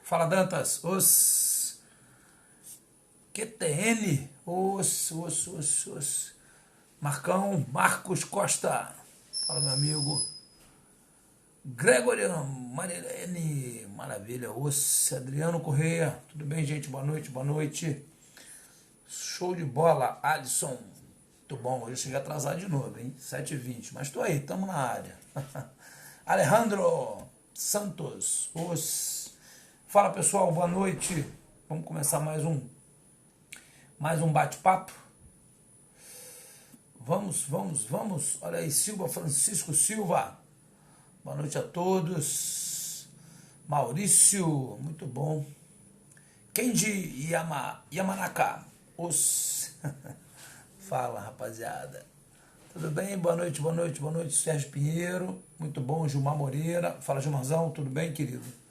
Fala Dantas, os QTN, os Marcão, Marcos Costa, fala meu amigo Gregory Marilene, maravilha, os Adriano Correia, tudo bem gente, boa noite, show de bola, Alisson, muito bom, hoje eu cheguei atrasado de novo, hein, 7h20, mas tô aí, tamo na área, Alejandro Santos, fala pessoal, boa noite, vamos começar mais um bate-papo, vamos, olha aí, Francisco Silva, boa noite a todos, Maurício, muito bom, Kendi Yamanaka, fala rapaziada, tudo bem? Boa noite, Sérgio Pinheiro, muito bom, Gilmar Moreira, fala Gilmarzão, tudo bem querido?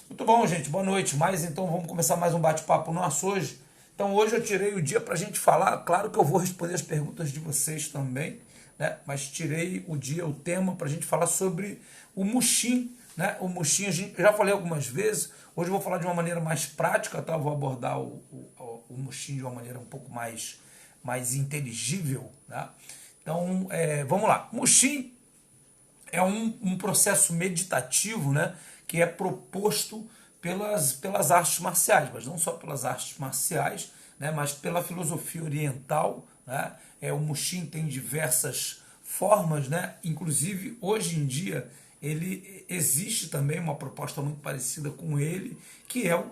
Muito bom gente, boa noite, mas então vamos começar mais um bate-papo nosso hoje. Então hoje eu tirei o dia para a gente falar, claro que eu vou responder as perguntas de vocês também, né? Mas tirei o dia, o tema para a gente falar sobre o Muxim, né? O Muxim, eu já falei algumas vezes, hoje eu vou falar de uma maneira mais prática, tá? Eu vou abordar o Muxim de uma maneira um pouco mais inteligível, tá? Então vamos lá, Muxim é um processo meditativo, né? Que é proposto pelas artes marciais, mas não só pelas artes marciais, né, mas pela filosofia oriental, né, o Muxim tem diversas formas, né, inclusive hoje em dia ele existe também uma proposta muito parecida com ele, que é o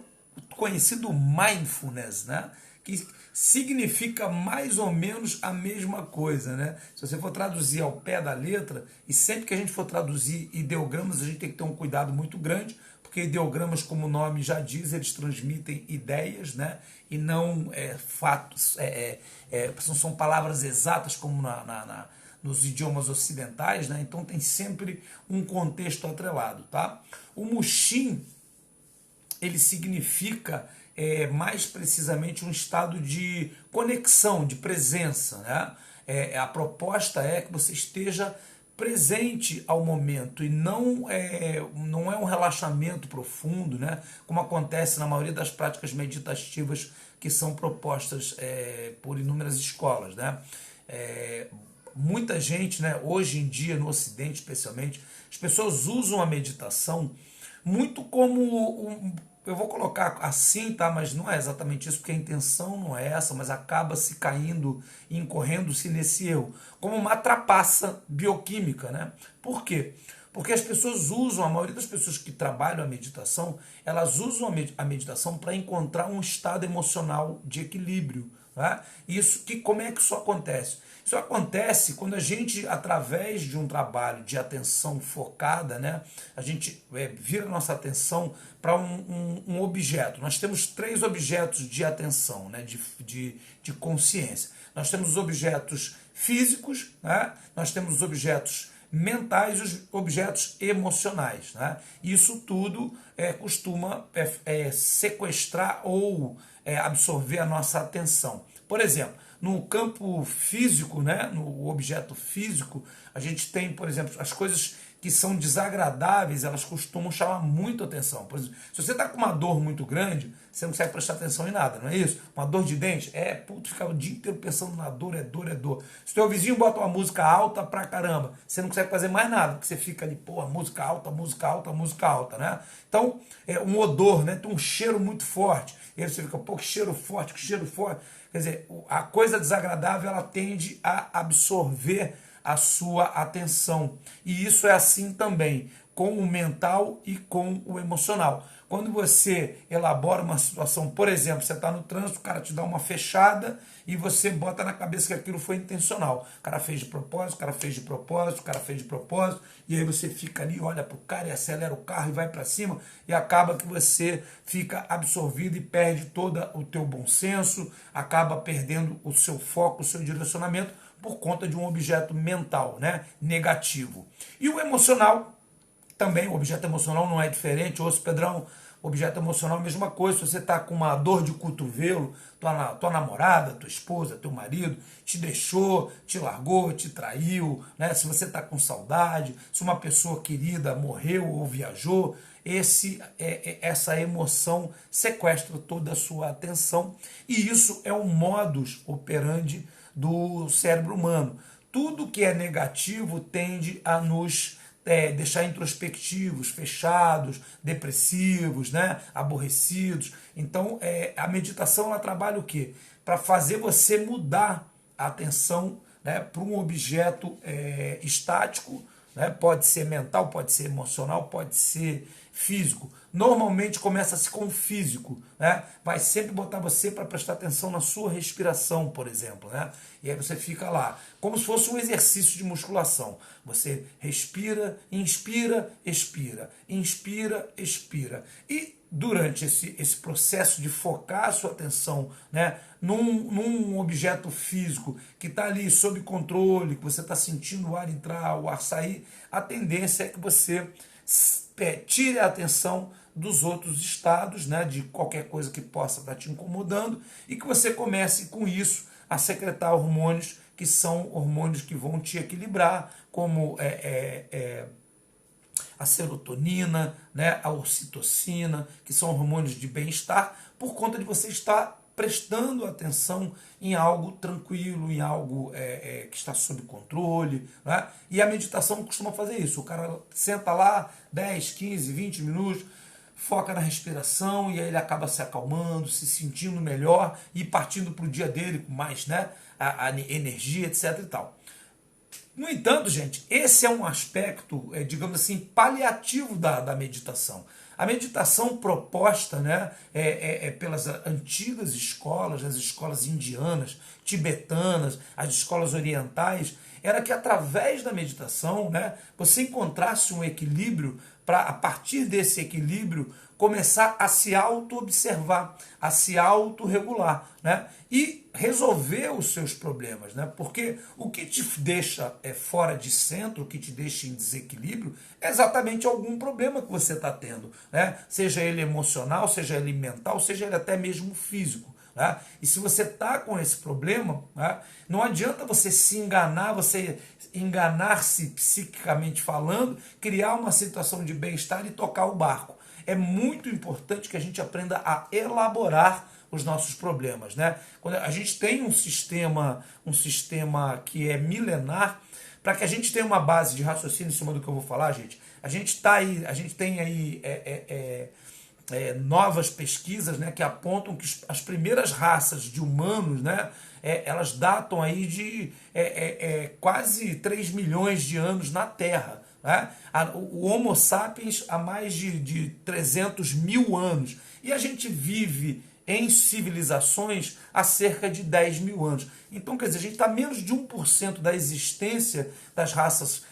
conhecido mindfulness, né, que significa mais ou menos a mesma coisa, né? Se você for traduzir ao pé da letra, e sempre que a gente for traduzir ideogramas, a gente tem que ter um cuidado muito grande, porque ideogramas, como o nome já diz, eles transmitem ideias, né? E não fatos, são palavras exatas como nos idiomas ocidentais, né? Então tem sempre um contexto atrelado, tá? O Muxim, ele significa mais precisamente um estado de conexão, de presença, né? A proposta é que você esteja presente ao momento e não é um relaxamento profundo, né? Como acontece na maioria das práticas meditativas que são propostas por inúmeras escolas, né? Muita gente, né, hoje em dia no Ocidente especialmente, as pessoas usam a meditação muito como eu vou colocar assim, tá? Mas não é exatamente isso, porque a intenção não é essa, mas acaba se caindo e incorrendo-se nesse erro, como uma trapaça bioquímica, né? Por quê? Porque as pessoas usam, a maioria das pessoas que trabalham a meditação, elas usam a meditação para encontrar um estado emocional de equilíbrio, né? Como é que isso acontece? Isso acontece quando a gente, através de um trabalho de atenção focada, né, a gente vira nossa atenção para um objeto. Nós temos 3 objetos de atenção, né, de consciência. Nós temos os objetos físicos, né, nós temos os objetos mentais e os objetos emocionais, né? Isso tudo costuma sequestrar ou absorver a nossa atenção. Por exemplo, no campo físico, né, no objeto físico, a gente tem, por exemplo, as coisas que são desagradáveis, elas costumam chamar muito atenção. Por exemplo, se você está com uma dor muito grande, você não consegue prestar atenção em nada, não é isso? Uma dor de dente, ficar o dia inteiro pensando na dor, é dor. Se o teu vizinho bota uma música alta pra caramba, você não consegue fazer mais nada, porque você fica ali, música alta, né? Então, um odor, né? Tem um cheiro muito forte, e aí você fica, que cheiro forte. Quer dizer, a coisa desagradável, ela tende a absorver a sua atenção. E isso é assim também com o mental e com o emocional. Quando você elabora uma situação, por exemplo, você está no trânsito, o cara te dá uma fechada e você bota na cabeça que aquilo foi intencional. O cara fez de propósito, e aí você fica ali, olha para o cara e acelera o carro e vai para cima e acaba que você fica absorvido e perde todo o teu bom senso, acaba perdendo o seu foco, o seu direcionamento por conta de um objeto mental, né, negativo. E o emocional, também, o objeto emocional não é diferente. Pedrão, objeto emocional, mesma coisa. Se você está com uma dor de cotovelo, tua namorada, tua esposa, teu marido te deixou, te largou, te traiu, né? Se você está com saudade, se uma pessoa querida morreu ou viajou, essa emoção sequestra toda a sua atenção, e isso é o modus operandi do cérebro humano. Tudo que é negativo tende a nos deixar introspectivos, fechados, depressivos, né? Aborrecidos. Então, a meditação ela trabalha o quê? Para fazer você mudar a atenção, né, para um objeto estático, né? Pode ser mental, pode ser emocional, pode ser físico. Normalmente começa-se com o físico, né? Vai sempre botar você para prestar atenção na sua respiração, por exemplo, né? E aí você fica lá, como se fosse um exercício de musculação. Você respira, inspira, expira, inspira, expira. E durante esse processo de focar a sua atenção, né, num objeto físico que está ali sob controle, que você está sentindo o ar entrar, o ar sair, a tendência é que você tire a atenção dos outros estados, né, de qualquer coisa que possa estar te incomodando, e que você comece com isso a secretar hormônios que são hormônios que vão te equilibrar, como a serotonina, né, a ocitocina, que são hormônios de bem-estar, por conta de você estar prestando atenção em algo tranquilo, em algo que está sob controle, né? E a meditação costuma fazer isso. O cara senta lá 10, 15, 20 minutos, foca na respiração e aí ele acaba se acalmando, se sentindo melhor e partindo para o dia dele com mais, né, a energia, etc. e tal. No entanto, gente, esse é um aspecto, digamos assim, paliativo da meditação. A meditação proposta, né, pelas antigas escolas, as escolas indianas, tibetanas, as escolas orientais, era que através da meditação, né, você encontrasse um equilíbrio para, a partir desse equilíbrio, começar a se auto-observar, a se autorregular, né? E resolver os seus problemas, né? Porque o que te deixa fora de centro, o que te deixa em desequilíbrio, é exatamente algum problema que você está tendo, né? Seja ele emocional, seja ele mental, seja ele até mesmo físico. Né? E se você está com esse problema, né, não adianta você se enganar, você enganar-se psiquicamente falando, criar uma situação de bem-estar e tocar o barco. É muito importante que a gente aprenda a elaborar os nossos problemas, né? Quando a gente tem um sistema que é milenar, para que a gente tenha uma base de raciocínio em cima do que eu vou falar, gente, a gente tem aí novas pesquisas, né, que apontam que as primeiras raças de humanos, né, elas datam aí de quase 3 milhões de anos na Terra. Né? O Homo sapiens há mais de 300 mil anos. E a gente vive em civilizações há cerca de 10 mil anos. Então, quer dizer, a gente está menos de 1% da existência das raças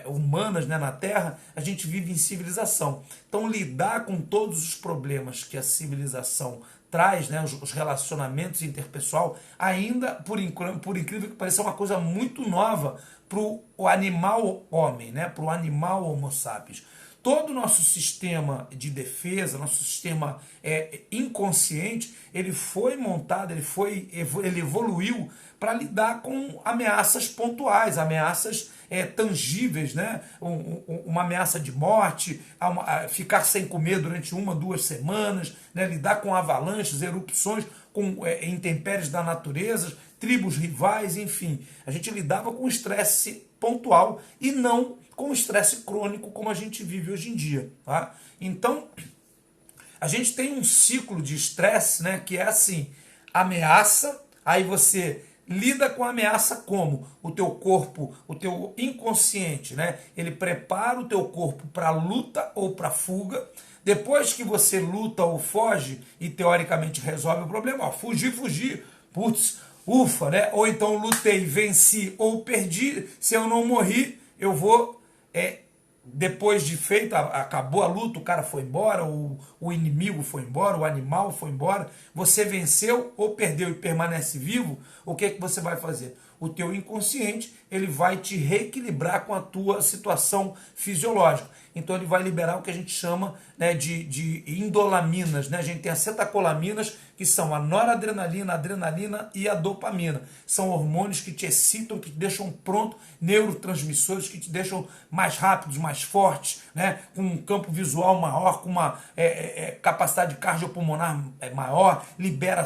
humanas, né, na Terra, a gente vive em civilização. Então, lidar com todos os problemas que a civilização traz, né, os relacionamentos interpessoal, ainda, por incrível que pareça, é uma coisa muito nova para o animal homem, né, para o animal Homo sapiens. Todo o nosso sistema de defesa, nosso sistema inconsciente, ele foi montado, ele evoluiu para lidar com ameaças pontuais, ameaças tangíveis, né? Uma ameaça de morte, ficar sem comer durante 1, 2 semanas, né? Lidar com avalanches, erupções, com intempéries da natureza, tribos rivais, enfim. A gente lidava com estresse pontual e não com estresse crônico como a gente vive hoje em dia. Tá? Então, a gente tem um ciclo de estresse, né, que é assim, ameaça, aí você lida com a ameaça como? O teu corpo, o teu inconsciente, né, ele prepara o teu corpo para luta ou para fuga. Depois que você luta ou foge e teoricamente resolve o problema, ó, fugir, putz, ufa, né? Ou então lutei, venci ou perdi, se eu não morri, eu vou, depois de feito, acabou a luta, o cara foi embora, o inimigo foi embora, o animal foi embora, você venceu ou perdeu e permanece vivo, o que é que você vai fazer? o teu inconsciente ele vai te reequilibrar com a tua situação fisiológica. Então ele vai liberar o que a gente chama, né, de indolaminas, né? A gente tem acetalcolaminas, que são a noradrenalina, a adrenalina e a dopamina. São hormônios que te excitam, que te deixam pronto, neurotransmissores que te deixam mais rápidos, mais fortes, né? Com um campo visual maior, com uma capacidade cardiopulmonar maior, libera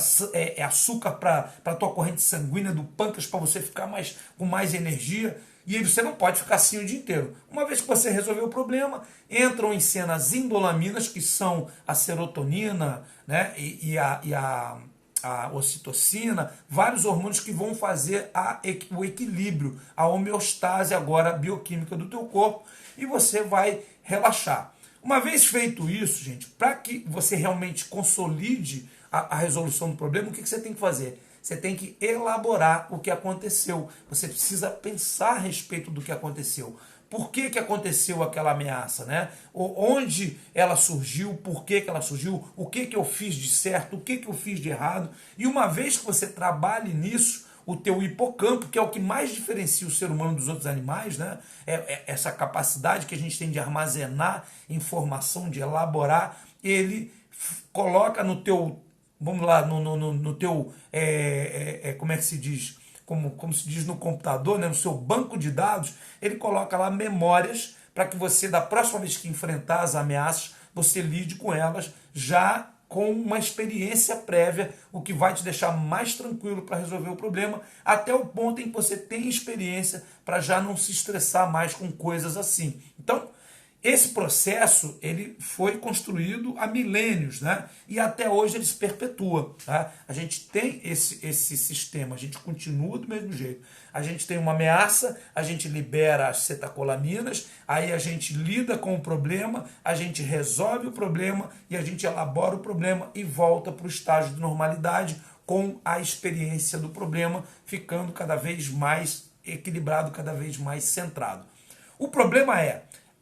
açúcar para a tua corrente sanguínea do pâncreas para você ficar com mais energia. E aí você não pode ficar assim o dia inteiro. Uma vez que você resolveu o problema, entram em cena as indolaminas, que são a serotonina, né, e a ocitocina, vários hormônios que vão fazer o equilíbrio, a homeostase agora bioquímica do teu corpo, e você vai relaxar. Uma vez feito isso, gente, para que você realmente consolide a resolução do problema, o que você tem que fazer? Você tem que elaborar o que aconteceu. Você precisa pensar a respeito do que aconteceu. Por que aconteceu aquela ameaça, né? Onde ela surgiu, por que ela surgiu, o que eu fiz de certo, o que eu fiz de errado. E uma vez que você trabalhe nisso, o teu hipocampo, que é o que mais diferencia o ser humano dos outros animais, né? Essa capacidade que a gente tem de armazenar informação, de elaborar, ele coloca no teu, vamos lá, no teu, como é que se diz? Como se diz no computador, né? No seu banco de dados, ele coloca lá memórias para que você, da próxima vez que enfrentar as ameaças, você lide com elas já com uma experiência prévia, o que vai te deixar mais tranquilo para resolver o problema, até o ponto em que você tem experiência para já não se estressar mais com coisas assim. Então, esse processo ele foi construído há milênios, né? E até hoje ele se perpetua. Tá? A gente tem esse sistema, a gente continua do mesmo jeito. A gente tem uma ameaça, a gente libera as cetacolaminas, aí a gente lida com o problema, a gente resolve o problema e a gente elabora o problema e volta para o estágio de normalidade com a experiência do problema ficando cada vez mais equilibrado, cada vez mais centrado. O problema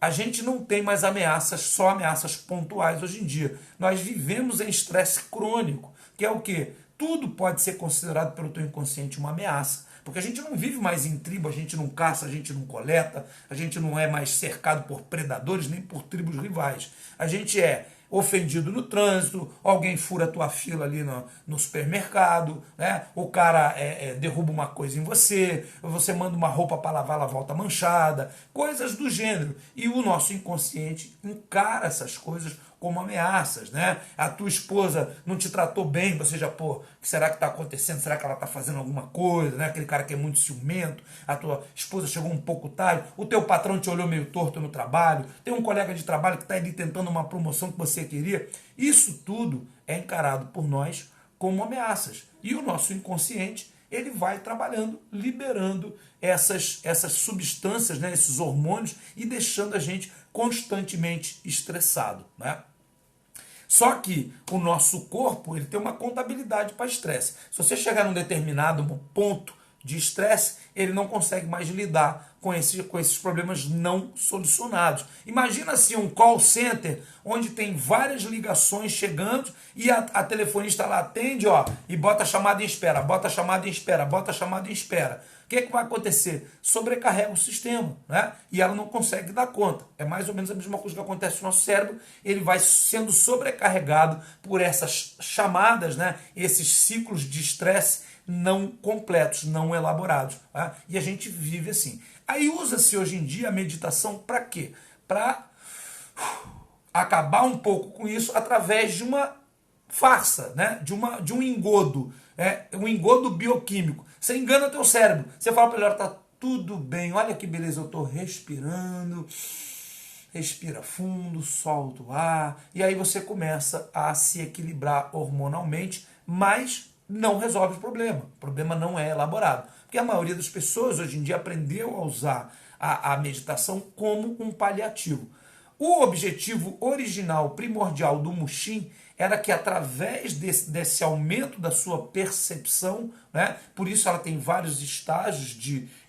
a gente não tem mais ameaças, só ameaças pontuais hoje em dia. Nós vivemos em estresse crônico, que é o quê? Tudo pode ser considerado pelo teu inconsciente uma ameaça. Porque a gente não vive mais em tribo, a gente não caça, a gente não coleta, a gente não é mais cercado por predadores nem por tribos rivais. A gente é ofendido no trânsito, alguém fura a tua fila ali no supermercado, né? O cara derruba uma coisa em você, você manda uma roupa para lavar, ela volta manchada, coisas do gênero. E o nosso inconsciente encara essas coisas como ameaças, né? A tua esposa não te tratou bem, você já, pô, o que será que está acontecendo? Será que ela está fazendo alguma coisa, né? Aquele cara que é muito ciumento, a tua esposa chegou um pouco tarde, o teu patrão te olhou meio torto no trabalho, tem um colega de trabalho que está ali tentando uma promoção que você queria. Isso tudo é encarado por nós como ameaças. E o nosso inconsciente, ele vai trabalhando, liberando essas substâncias, né, esses hormônios, e deixando a gente constantemente estressado, né? Só que o nosso corpo ele tem uma contabilidade para estresse. Se você chegar num determinado ponto de estresse, ele não consegue mais lidar com esses problemas não solucionados. Imagina assim um call center onde tem várias ligações chegando e a telefonista lá atende, ó, e bota a chamada em espera, bota a chamada em espera, bota a chamada em espera. O que vai acontecer? Sobrecarrega o sistema, né? E ela não consegue dar conta. É mais ou menos a mesma coisa que acontece no nosso cérebro. Ele vai sendo sobrecarregado por essas chamadas, né? Esses ciclos de estresse não completos, não elaborados. Tá? E a gente vive assim. Aí usa-se hoje em dia a meditação para quê? Para acabar um pouco com isso através de uma farsa, né? de um engodo, um engodo bioquímico. Você engana teu cérebro. Você fala para ele, tá tudo bem, olha que beleza, eu estou respirando. Respira fundo, solta o ar. E aí você começa a se equilibrar hormonalmente, mas não resolve o problema. O problema não é elaborado. Porque a maioria das pessoas hoje em dia aprendeu a usar a meditação como um paliativo. O objetivo original, primordial do Mushin era que através desse aumento da sua percepção, né, por isso ela tem vários estágios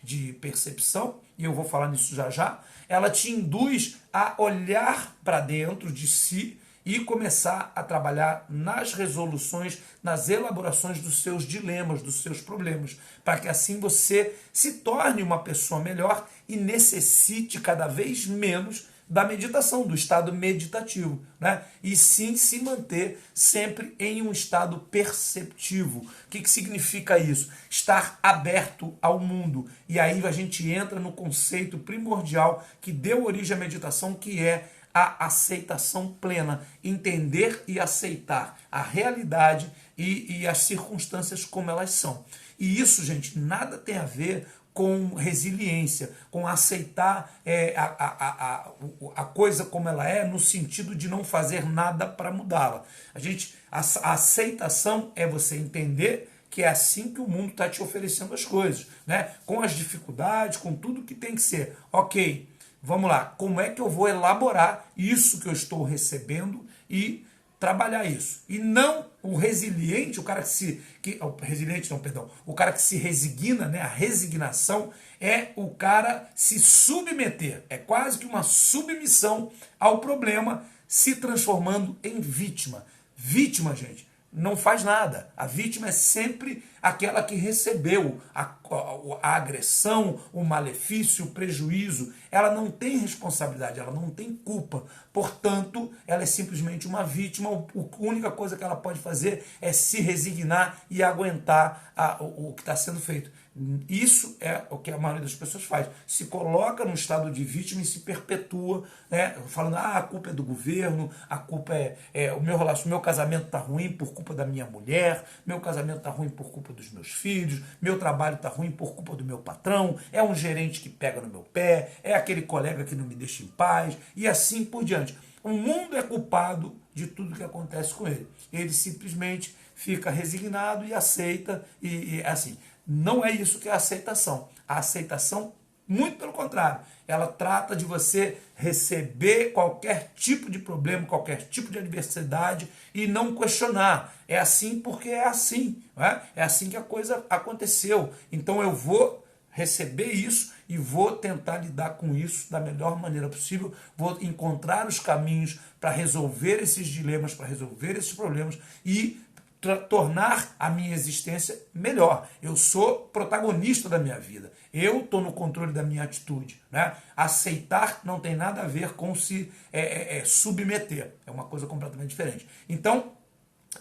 de percepção, e eu vou falar nisso já já, ela te induz a olhar para dentro de si e começar a trabalhar nas resoluções, nas elaborações dos seus dilemas, dos seus problemas, para que assim você se torne uma pessoa melhor e necessite cada vez menos da meditação, do estado meditativo, né? E sim se manter sempre em um estado perceptivo. O que significa isso? Estar aberto ao mundo. E aí a gente entra no conceito primordial que deu origem à meditação, que é a aceitação plena, entender e aceitar a realidade e as circunstâncias como elas são. E isso, gente, nada tem a ver com resiliência, com aceitar a coisa como ela é, no sentido de não fazer nada para mudá-la. A aceitação é você entender que é assim que o mundo está te oferecendo as coisas, né? Com as dificuldades, com tudo que tem que ser. Ok, vamos lá, como é que eu vou elaborar isso que eu estou recebendo e trabalhar isso? E não o resiliente, o cara o cara que se resigna, né? A resignação é o cara se submeter, é quase que uma submissão ao problema, se transformando em vítima. Vítima, gente, não faz nada. A vítima é sempre aquela que recebeu a agressão, o malefício, o prejuízo. Ela não tem responsabilidade, ela não tem culpa. Portanto, ela é simplesmente uma vítima. A única coisa que ela pode fazer é se resignar e aguentar o que está sendo feito. Isso é o que a maioria das pessoas faz. Se coloca no estado de vítima e se perpetua, né, falando, a culpa é do governo, a culpa o meu casamento está ruim por culpa da minha mulher, meu casamento está ruim por culpa dos meus filhos, meu trabalho está ruim por culpa do meu patrão, é um gerente que pega no meu pé, é aquele colega que não me deixa em paz, e assim por diante. O mundo é culpado de tudo que acontece com ele. Ele simplesmente fica resignado e aceita, e assim. Não é isso que é a aceitação. A aceitação, muito pelo contrário, ela trata de você receber qualquer tipo de problema, qualquer tipo de adversidade e não questionar. É assim porque é assim, né? É assim que a coisa aconteceu. Então eu vou receber isso e vou tentar lidar com isso da melhor maneira possível, vou encontrar os caminhos para resolver esses dilemas, para resolver esses problemas e tornar a minha existência melhor. Eu sou protagonista da minha vida. Eu estou no controle da minha atitude, né? Aceitar não tem nada a ver com se submeter. É uma coisa completamente diferente. Então,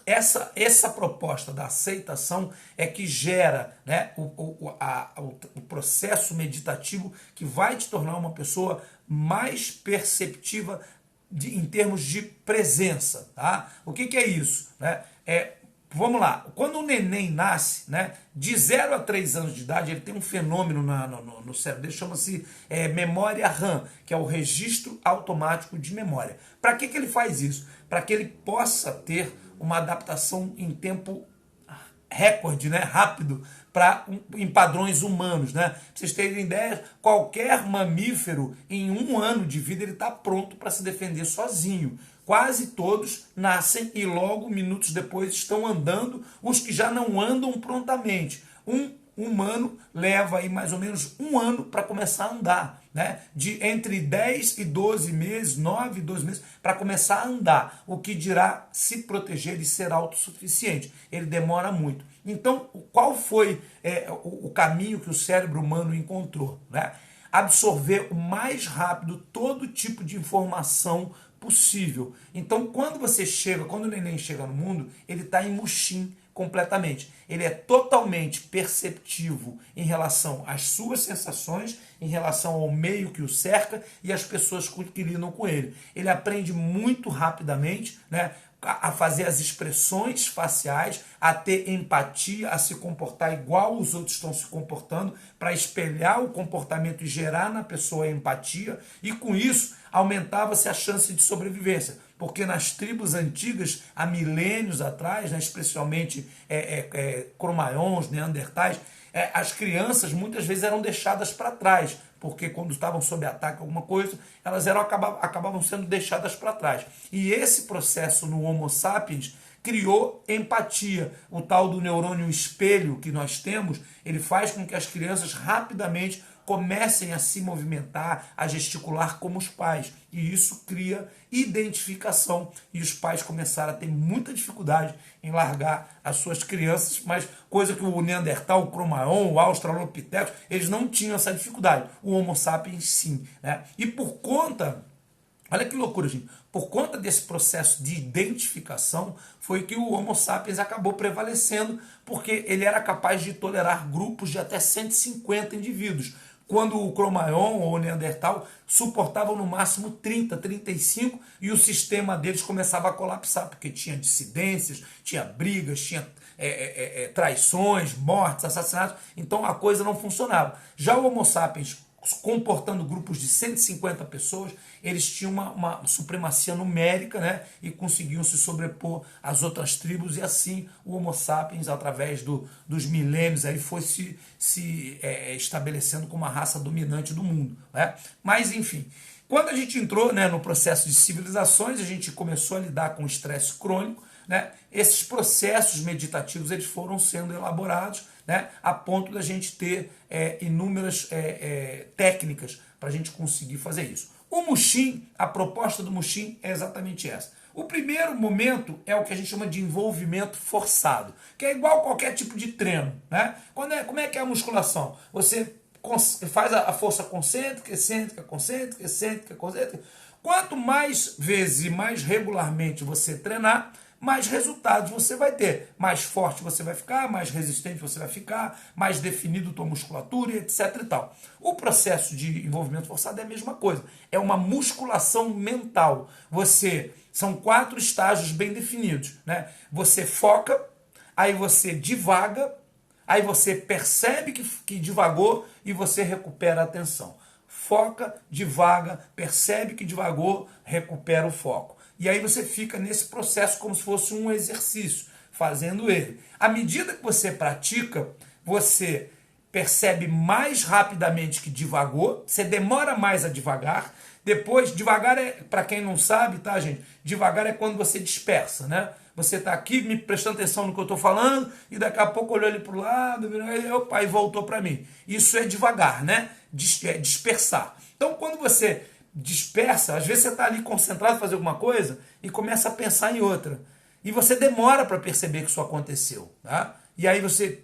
essa proposta da aceitação é que gera, né, o processo meditativo que vai te tornar uma pessoa mais perceptiva em termos de presença. Tá? O que é isso? Né? Vamos lá, quando o neném nasce, né, de 0 a 3 anos de idade, ele tem um fenômeno no cérebro dele, chama-se memória RAM, que é o registro automático de memória. Para que ele faz isso? Para que ele possa ter uma adaptação em tempo recorde, né, rápido, em padrões humanos. Né? Pra vocês terem ideia, qualquer mamífero, em 1 ano de vida, ele está pronto para se defender sozinho. Quase todos nascem e logo, minutos depois, estão andando, os que já não andam prontamente. Um humano leva aí mais ou menos 1 ano para começar a andar, né? De entre 10 e 12 meses, 9 e 12 meses, para começar a andar. O que dirá se proteger e ser autossuficiente. Ele demora muito. Então, qual foi o caminho que o cérebro humano encontrou? Né? Absorver o mais rápido todo tipo de informação possível. Então, quando o neném chega no mundo, ele está em muxim completamente. Ele é totalmente perceptivo em relação às suas sensações, em relação ao meio que o cerca e às pessoas que lidam com ele. Ele aprende muito rapidamente, né, a fazer as expressões faciais, a ter empatia, a se comportar igual os outros estão se comportando, para espelhar o comportamento e gerar na pessoa a empatia, e com isso aumentava-se a chance de sobrevivência. Porque nas tribos antigas, há milênios atrás, né, especialmente Cro-Magnon, Neandertais, as crianças muitas vezes eram deixadas para trás, porque quando estavam sob ataque alguma coisa, elas acabavam sendo deixadas para trás. E esse processo no Homo sapiens criou empatia. O tal do neurônio espelho que nós temos, ele faz com que as crianças rapidamente comecem a se movimentar, a gesticular como os pais. E isso cria identificação. E os pais começaram a ter muita dificuldade em largar as suas crianças, mas coisa que o Neandertal, o Cro-Magnon, o Australopithecus, eles não tinham essa dificuldade. O Homo sapiens sim, né? E por conta, olha que loucura, gente, por conta desse processo de identificação, foi que o Homo sapiens acabou prevalecendo, porque ele era capaz de tolerar grupos de até 150 indivíduos, quando o Cro-Magnon ou o Neandertal suportavam no máximo 30, 35, e o sistema deles começava a colapsar, porque tinha dissidências, tinha brigas, tinha traições, mortes, assassinatos, então a coisa não funcionava. Já o Homo sapiens, comportando grupos de 150 pessoas, eles tinham uma supremacia numérica, né, e conseguiam se sobrepor às outras tribos, e assim o Homo sapiens, através dos milênios, aí foi se estabelecendo como a raça dominante do mundo, né? Mas, enfim, quando a gente entrou, né, no processo de civilizações, a gente começou a lidar com o estresse crônico, né? Esses processos meditativos eles foram sendo elaborados, né, a ponto da gente ter inúmeras técnicas para a gente conseguir fazer isso. O Mushin, a proposta do Mushin é exatamente essa. O primeiro momento é o que a gente chama de envolvimento forçado, que é igual a qualquer tipo de treino, né? Como é que é a musculação? Você faz a força concêntrica, excêntrica, concêntrica, excêntrica, concêntrica. Quanto mais vezes e mais regularmente você treinar, mais resultados você vai ter. Mais forte você vai ficar, mais resistente você vai ficar, mais definido tua musculatura, etc e tal. O processo de envolvimento forçado é a mesma coisa. É uma musculação mental. São 4 estágios bem definidos, né? Você foca, aí você divaga, aí você percebe que divagou e você recupera a atenção. Foca, divaga, percebe que divagou, recupera o foco. E aí você fica nesse processo como se fosse um exercício, fazendo ele. À medida que você pratica, você percebe mais rapidamente que divagou, você demora mais a divagar. Depois, devagar para quem não sabe, tá, gente? Devagar é quando você dispersa, né? Você está aqui me prestando atenção no que eu estou falando e daqui a pouco olhou ali para o lado e voltou para mim. Isso é devagar, né? Dispersar. Então, quando você dispersa, às vezes você está ali concentrado em fazer alguma coisa e começa a pensar em outra. E você demora para perceber que isso aconteceu. Tá? E aí você,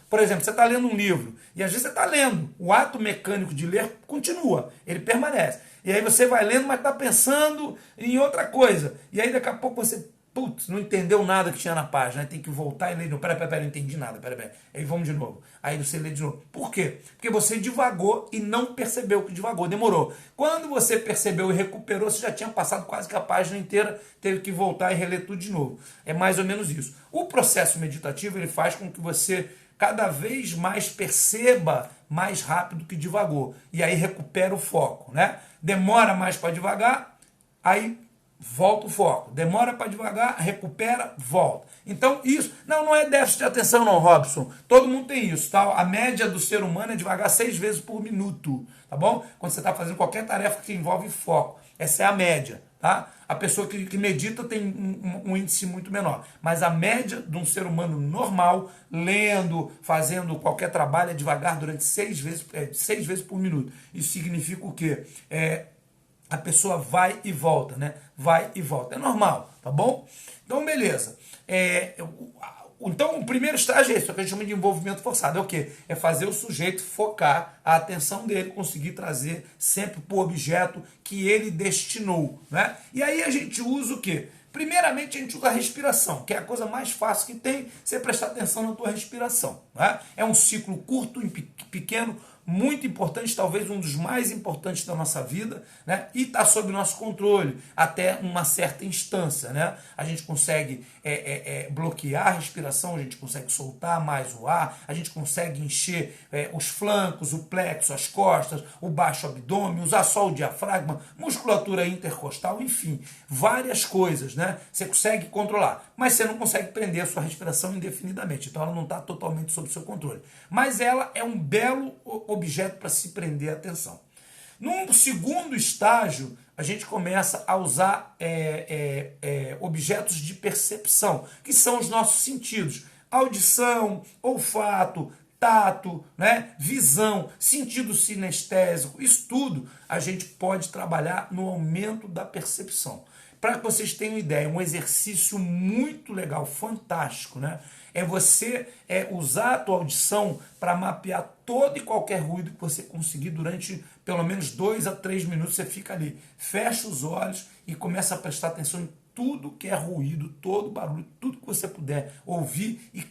por exemplo, você está lendo um livro e às vezes você está lendo. O ato mecânico de ler continua, ele permanece. E aí você vai lendo, mas está pensando em outra coisa. E aí daqui a pouco você, não entendeu nada que tinha na página. Aí tem que voltar e ler. Pera, não entendi nada. Pera. Aí vamos de novo. Aí você lê de novo. Por quê? Porque você divagou e não percebeu que divagou. Demorou. Quando você percebeu e recuperou, você já tinha passado quase que a página inteira, teve que voltar e reler tudo de novo. É mais ou menos isso. O processo meditativo ele faz com que você cada vez mais perceba mais rápido que divagou. E aí recupera o foco, né? Demora mais para devagar, aí volta o foco. Demora para devagar, recupera, volta. Então isso, não é déficit de atenção não, Robson. Todo mundo tem isso, tá? A média do ser humano é devagar 6 vezes por minuto, tá bom? Quando você está fazendo qualquer tarefa que envolve foco. Essa é a média, tá? A pessoa que medita tem um índice muito menor. Mas a média de um ser humano normal, lendo, fazendo qualquer trabalho, é devagar durante 6 vezes por minuto. Isso significa o quê? A pessoa vai e volta, né? Vai e volta. É normal, tá bom? Então, beleza. Então, o primeiro estágio é isso, que a gente chama de envolvimento forçado. É o quê? É fazer o sujeito focar a atenção dele, conseguir trazer sempre para o objeto que ele destinou, né? E aí a gente usa o quê? Primeiramente, a gente usa a respiração, que é a coisa mais fácil que tem, você prestar atenção na tua respiração, né? É um ciclo curto e pequeno, muito importante, talvez um dos mais importantes da nossa vida, né? E está sob nosso controle até uma certa instância, né? A gente consegue bloquear a respiração, a gente consegue soltar mais o ar, a gente consegue encher os flancos, o plexo, as costas, o baixo abdômen, usar só o diafragma, musculatura intercostal, enfim, várias coisas, né? Você consegue controlar, mas você não consegue prender a sua respiração indefinidamente, então ela não está totalmente sob seu controle. Mas ela é um belo objeto para se prender a atenção. Num segundo estágio, a gente começa a usar objetos de percepção, que são os nossos sentidos. Audição, olfato, tato, né, visão, sentido sinestésico, isso tudo a gente pode trabalhar no aumento da percepção. Para que vocês tenham ideia, um exercício muito legal, fantástico, né? É você usar a tua audição para mapear todo e qualquer ruído que você conseguir durante pelo menos 2 a 3 minutos. Você fica ali, fecha os olhos e começa a prestar atenção em tudo que é ruído, todo barulho, tudo que você puder ouvir e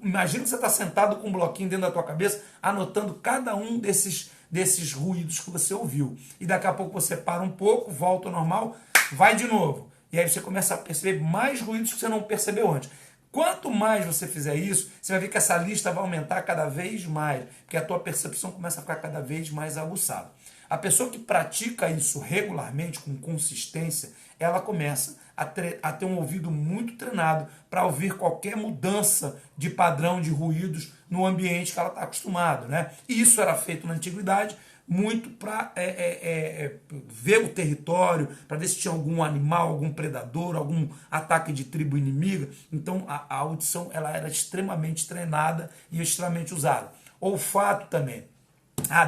imagina que você está sentado com um bloquinho dentro da tua cabeça, anotando cada um desses ruídos que você ouviu. E daqui a pouco você para um pouco, volta ao normal, vai de novo. E aí você começa a perceber mais ruídos que você não percebeu antes. Quanto mais você fizer isso, você vai ver que essa lista vai aumentar cada vez mais, porque a tua percepção começa a ficar cada vez mais aguçada. A pessoa que pratica isso regularmente, com consistência, ela começa a ter um ouvido muito treinado para ouvir qualquer mudança de padrão de ruídos no ambiente que ela está acostumada, né? E isso era feito na antiguidade muito para ver o território, para ver se tinha algum animal, algum predador, algum ataque de tribo inimiga. Então a audição ela era extremamente treinada e extremamente usada. Olfato também.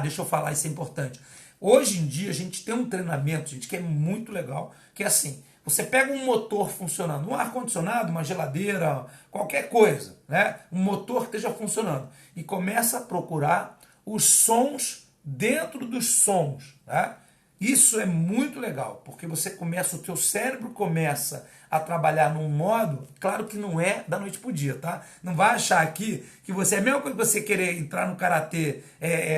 Deixa eu falar, isso é importante. Hoje em dia a gente tem um treinamento, gente, que é muito legal, que é assim, você pega um motor funcionando, um ar-condicionado, uma geladeira, qualquer coisa, né? Um motor que esteja funcionando, e começa a procurar os sons dentro dos sons, né? Isso é muito legal, porque o teu cérebro começa a trabalhar num modo, claro que não é da noite pro dia, tá? Não vai achar aqui que você é a mesma coisa que você querer entrar no karatê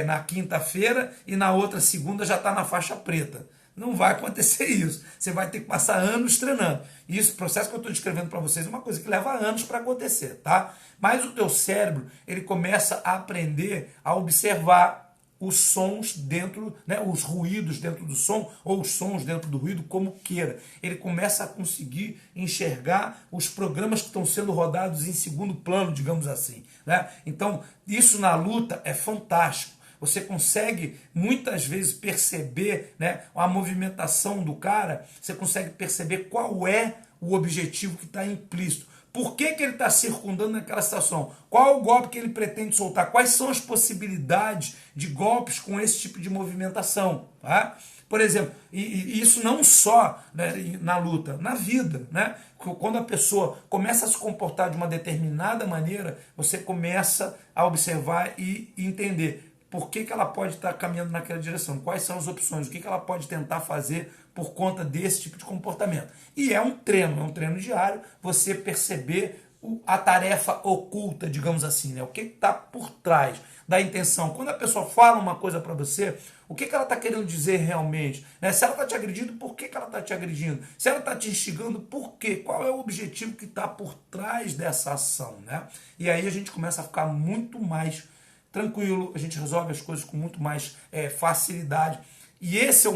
na quinta-feira e na outra segunda já está na faixa preta. Não vai acontecer isso. Você vai ter que passar anos treinando. Isso, o processo que eu estou descrevendo para vocês é uma coisa que leva anos para acontecer, tá? Mas o teu cérebro, ele começa a aprender a observar os sons dentro, né, os ruídos dentro do som, ou os sons dentro do ruído, como queira. Ele começa a conseguir enxergar os programas que estão sendo rodados em segundo plano, digamos assim, né? Então, isso na luta é fantástico. Você consegue muitas vezes perceber, né, a movimentação do cara, você consegue perceber qual é o objetivo que está implícito. Por que ele está circundando naquela situação? Qual é o golpe que ele pretende soltar? Quais são as possibilidades de golpes com esse tipo de movimentação? Tá? Por exemplo, e isso não só, né, na luta, na vida, né? Quando a pessoa começa a se comportar de uma determinada maneira, você começa a observar e entender por que ela pode estar caminhando naquela direção, quais são as opções, o que ela pode tentar fazer por conta desse tipo de comportamento. E é um treino diário, você perceber a tarefa oculta, digamos assim, né? O que está por trás da intenção. Quando a pessoa fala uma coisa para você, o que ela está querendo dizer realmente? Né? Se ela está te agredindo, por que ela está te agredindo? Se ela está te instigando, por quê? Qual é o objetivo que está por trás dessa ação? Né? E aí a gente começa a ficar muito mais tranquilo, a gente resolve as coisas com muito mais facilidade. E esse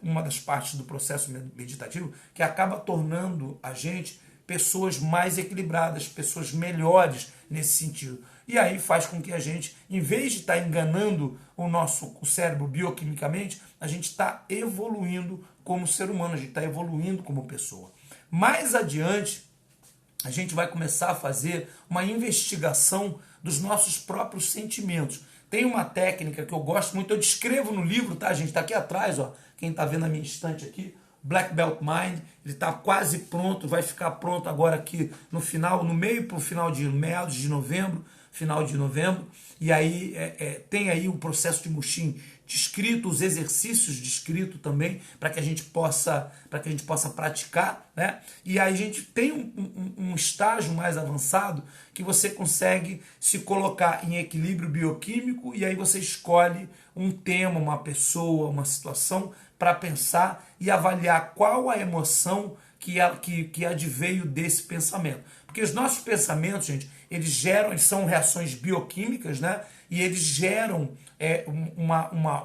uma das partes do processo meditativo que acaba tornando a gente pessoas mais equilibradas, pessoas melhores nesse sentido. E aí faz com que a gente, em vez de estar enganando o cérebro bioquimicamente, a gente está evoluindo como ser humano, a gente está evoluindo como pessoa. Mais adiante, a gente vai começar a fazer uma investigação dos nossos próprios sentimentos. Tem uma técnica que eu gosto muito, eu descrevo no livro, tá, gente? Está aqui atrás, ó. Quem está vendo a minha estante aqui, Black Belt Mind, ele está quase pronto, vai ficar pronto agora aqui no final, no meio para o final de meados de novembro, final de novembro, e aí tem aí o processo de Mushin descrito, os exercícios descritos também, para que a gente possa praticar, né? E aí a gente tem um estágio mais avançado que você consegue se colocar em equilíbrio bioquímico, e aí você escolhe um tema, uma pessoa, uma situação para pensar e avaliar qual a emoção que adveio desse pensamento. Porque os nossos pensamentos, gente, eles são reações bioquímicas, né? E eles geram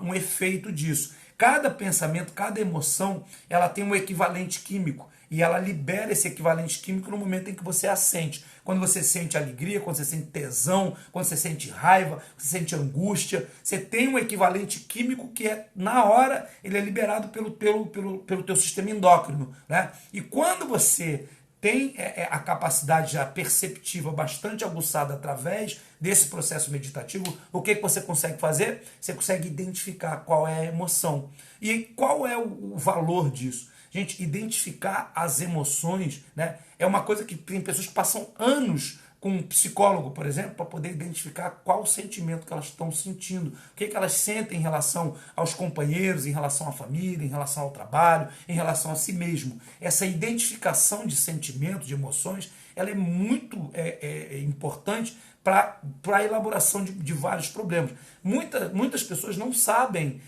um efeito disso. Cada pensamento, cada emoção, ela tem um equivalente químico. E ela libera esse equivalente químico no momento em que você a sente. Quando você sente alegria, quando você sente tesão, quando você sente raiva, você sente angústia, você tem um equivalente químico que na hora, ele é liberado pelo teu sistema endócrino, né? E quando você tem a capacidade já perceptiva bastante aguçada através desse processo meditativo, o que você consegue fazer? Você consegue identificar qual é a emoção. E qual é o valor disso? Gente, identificar as emoções, né, é uma coisa que tem pessoas que passam anos com um psicólogo, por exemplo, para poder identificar qual o sentimento que elas estão sentindo, o que elas sentem em relação aos companheiros, em relação à família, em relação ao trabalho, em relação a si mesmo. Essa identificação de sentimentos, de emoções, ela é muito importante para a elaboração de vários problemas. Muitas pessoas não sabem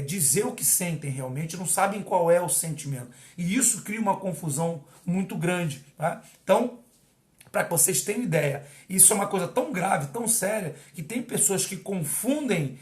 dizer o que sentem realmente, não sabem qual é o sentimento. E isso cria uma confusão muito grande. Tá? Então, para que vocês tenham ideia, isso é uma coisa tão grave, tão séria, que tem pessoas que confundem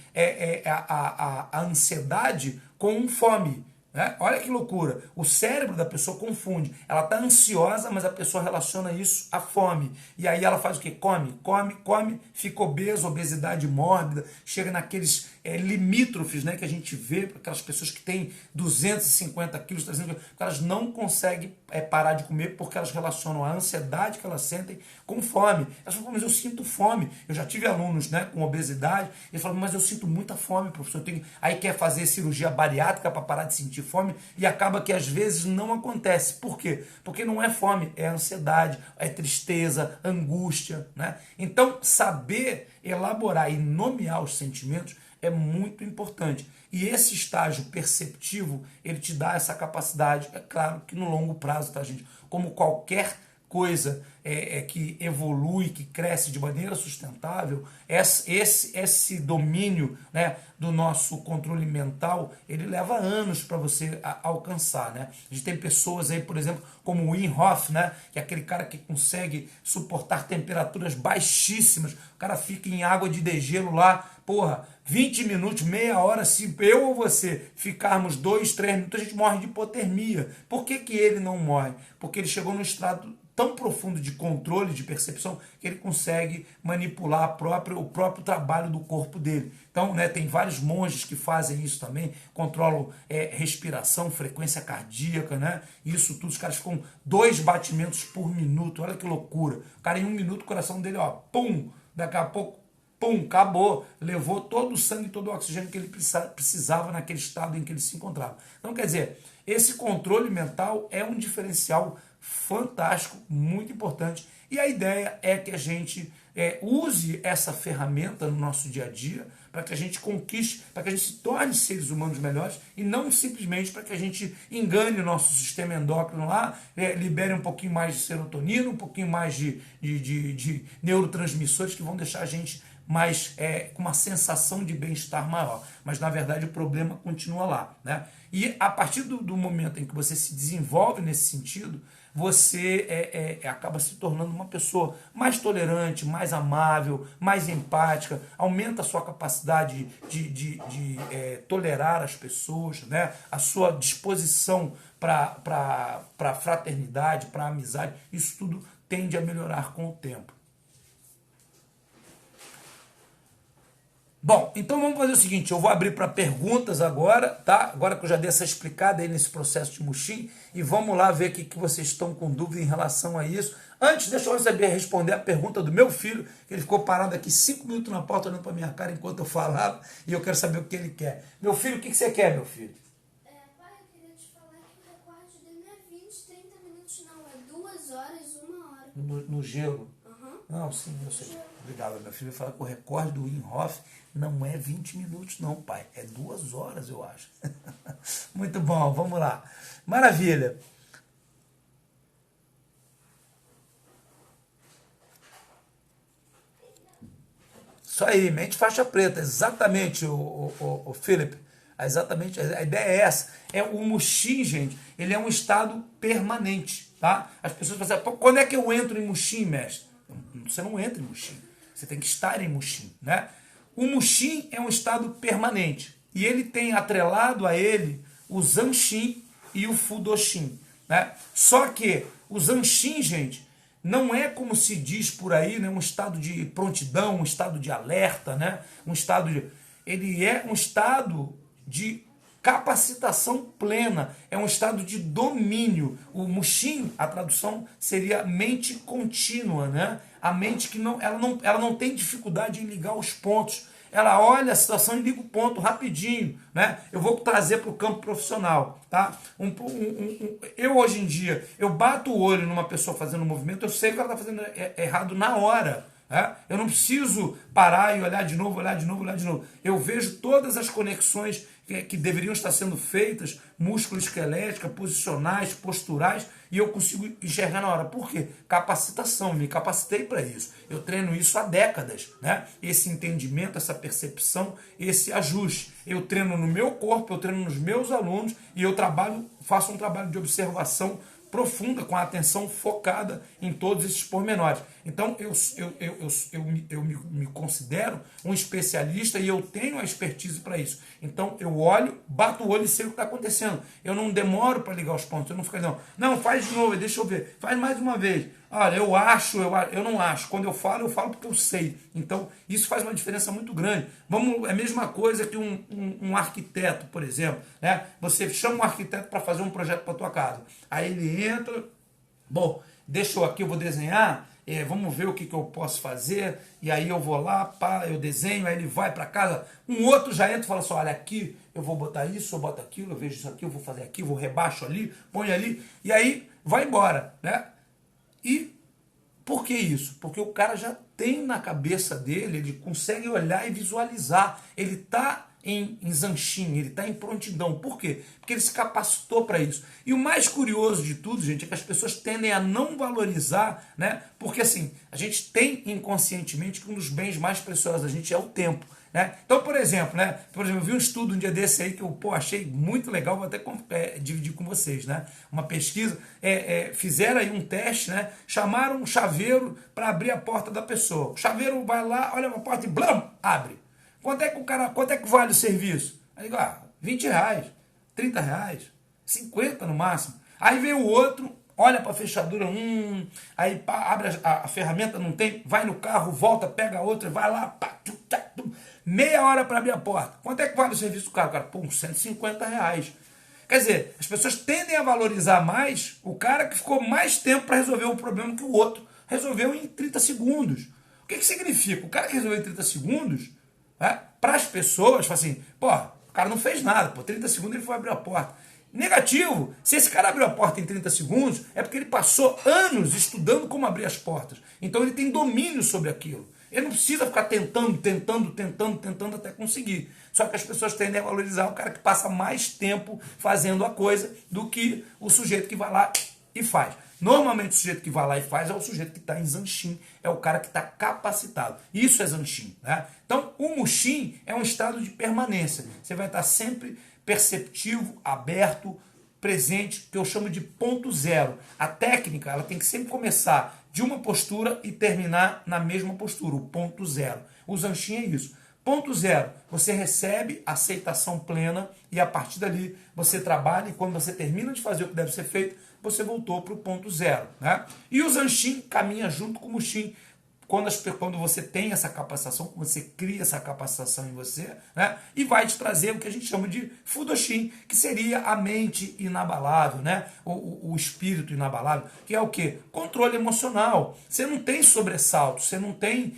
a ansiedade com fome. Né? Olha que loucura. O cérebro da pessoa confunde. Ela está ansiosa, mas a pessoa relaciona isso à fome. E aí ela faz o quê? Come, fica obeso, obesidade mórbida, chega naqueles limítrofes, né, que a gente vê, aquelas pessoas que têm 250 quilos, 300 quilos, elas não conseguem parar de comer porque elas relacionam a ansiedade que elas sentem com fome. Elas falam, mas eu sinto fome. Eu já tive alunos, né, com obesidade, e falam, mas eu sinto muita fome, professor. Aí quer fazer cirurgia bariátrica para parar de sentir fome, e acaba que às vezes não acontece. Por quê? Porque não é fome, é ansiedade, é tristeza, angústia. Né? Então, saber elaborar e nomear os sentimentos é muito importante. E esse estágio perceptivo, ele te dá essa capacidade, é claro que no longo prazo, tá, gente? Como qualquer coisa que evolui, que cresce de maneira sustentável, esse domínio, né, do nosso controle mental, ele leva anos para você alcançar. Né? A gente tem pessoas aí, por exemplo, como o Wim Hof, né, que é aquele cara que consegue suportar temperaturas baixíssimas, o cara fica em água de degelo lá, 20 minutos, meia hora, se eu ou você ficarmos 2, 3 minutos, a gente morre de hipotermia. Por que ele não morre? Porque ele chegou num estado tão profundo de controle, de percepção, que ele consegue manipular o próprio trabalho do corpo dele. Então, né, tem vários monges que fazem isso também, controlam respiração, frequência cardíaca, né? Isso tudo, os caras ficam 2 batimentos por minuto, olha que loucura. O cara, em 1 minuto, o coração dele, ó, pum, daqui a pouco, pum, acabou, levou todo o sangue, todo o oxigênio que ele precisava naquele estado em que ele se encontrava. Então, quer dizer, esse controle mental é um diferencial fantástico, muito importante, e a ideia é que a gente use essa ferramenta no nosso dia a dia para que a gente conquiste, para que a gente se torne seres humanos melhores e não simplesmente para que a gente engane o nosso sistema endócrino lá, libere um pouquinho mais de serotonina, um pouquinho mais de neurotransmissores que vão deixar a gente mais com uma sensação de bem-estar maior. Mas, na verdade, o problema continua lá. Né? E a partir do momento em que você se desenvolve nesse sentido, você acaba se tornando uma pessoa mais tolerante, mais amável, mais empática, aumenta a sua capacidade de tolerar as pessoas, né? A sua disposição para a fraternidade, para a amizade, isso tudo tende a melhorar com o tempo. Bom, então vamos fazer o seguinte, eu vou abrir para perguntas agora, tá? Agora que eu já dei essa explicada aí nesse processo de Mushin, e vamos lá ver o que vocês estão com dúvida em relação a isso. Antes, deixa eu responder a pergunta do meu filho, que ele ficou parado aqui 5 minutos na porta olhando para minha cara enquanto eu falava, e eu quero saber o que ele quer. Meu filho, o que você quer, meu filho? Pai, eu queria te falar que o recorde dele não é 20, 30 minutos, não, é 2 horas, 1 hora. No gelo? Uhum. Não, sim, eu sei. Obrigado, meu filho. Ele fala que o recorde do Wim Hof não é 20 minutos, não, pai. É 2 horas, eu acho. Muito bom, vamos lá. Maravilha. Isso aí, mente faixa preta, exatamente, o Philip. Exatamente, a ideia é essa. O Mushin, gente, ele é um estado permanente, tá? As pessoas pensam, quando é que eu entro em Mushin, mestre? Você não entra em Mushin, você tem que estar em Mushin, né? O Mushin é um estado permanente e ele tem atrelado a ele o Zanshin e o Fudoshin, né? Só que o Zanshin, gente, não é como se diz por aí, né, um estado de prontidão, um estado de alerta, né? Ele é um estado de Capacitação plena é um estado de domínio. O Mushin, a tradução seria mente contínua, né? A mente que ela não tem dificuldade em ligar os pontos. Ela olha a situação e liga o ponto rapidinho, né? Eu vou trazer para o campo profissional, tá? Eu hoje em dia, eu bato o olho numa pessoa fazendo um movimento, eu sei que ela está fazendo errado na hora. Eu não preciso parar e olhar de novo, olhar de novo, olhar de novo. Eu vejo todas as conexões que deveriam estar sendo feitas, músculo-esquelética, posicionais, posturais, e eu consigo enxergar na hora. Por quê? Capacitação, me capacitei para isso. Eu treino isso há décadas, né? Esse entendimento, essa percepção, esse ajuste. Eu treino no meu corpo, eu treino nos meus alunos, e eu faço um trabalho de observação profunda, com a atenção focada em todos esses pormenores. Então, eu me considero um especialista e eu tenho a expertise para isso. Então, eu olho, bato o olho e sei o que está acontecendo. Eu não demoro para ligar os pontos, eu não fico dizendo, não, faz de novo, deixa eu ver, faz mais uma vez. Olha, eu não acho. Quando eu falo porque eu sei. Então, isso faz uma diferença muito grande. É a mesma coisa que um arquiteto, por exemplo. Né? Você chama um arquiteto para fazer um projeto para a tua casa. Aí ele entra, bom, deixa eu aqui, eu vou desenhar, vamos ver o que eu posso fazer. E aí eu vou lá, eu desenho, aí ele vai para casa. Um outro já entra e fala assim, olha, aqui eu vou botar isso, eu boto aquilo, eu vejo isso aqui, eu vou fazer aqui, eu vou rebaixo ali, põe ali. E aí vai embora, né? E por que isso? Porque o cara já tem na cabeça dele, ele consegue olhar e visualizar. Ele está em zanshin, ele está em prontidão. Por quê? Porque ele se capacitou para isso. E o mais curioso de tudo, gente, é que as pessoas tendem a não valorizar, né? Porque assim, a gente tem inconscientemente que um dos bens mais preciosos da gente é o tempo. Né? Então, por exemplo, eu vi um estudo um dia desse aí que eu achei muito legal, vou até dividir com vocês. Né? Uma pesquisa, fizeram aí um teste, né? Chamaram um chaveiro para abrir a porta da pessoa. O chaveiro vai lá, olha a porta e blam, abre. Quanto é que vale o serviço? Aí digo, R$20, R$30, 50 no máximo. Aí vem o outro, olha para a fechadura, aí abre a ferramenta, não tem, vai no carro, volta, pega a outra, vai lá, pá, meia hora para abrir a porta. Quanto é que vale o serviço do carro? Cara, uns R$150. Quer dizer, as pessoas tendem a valorizar mais o cara que ficou mais tempo para resolver um problema que o outro resolveu em 30 segundos. O que significa? O cara que resolveu em 30 segundos, para as pessoas, fala assim, o cara não fez nada, 30 segundos ele foi abrir a porta. Negativo, se esse cara abriu a porta em 30 segundos, é porque ele passou anos estudando como abrir as portas. Então ele tem domínio sobre aquilo. Ele não precisa ficar tentando até conseguir. Só que as pessoas tendem a valorizar o cara que passa mais tempo fazendo a coisa do que o sujeito que vai lá e faz. Normalmente o sujeito que vai lá e faz é o sujeito que está em zanshin, é o cara que está capacitado. Isso é zanshin. Né? Então o mushin é um estado de permanência. Você vai estar sempre perceptivo, aberto, presente, que eu chamo de ponto zero. A técnica ela tem que sempre começar de uma postura e terminar na mesma postura, o ponto zero. O zanshin é isso. Ponto zero, você recebe aceitação plena e a partir dali você trabalha e quando você termina de fazer o que deve ser feito, você voltou para o ponto zero. Né? E o zanshin caminha junto com o mushin. Quando você tem essa capacitação, você cria essa capacitação em você, né? E vai te trazer o que a gente chama de Fudoshin, que seria a mente inabalável, né? O espírito inabalável, que é o quê? Controle emocional. Você não tem sobressaltos, você não tem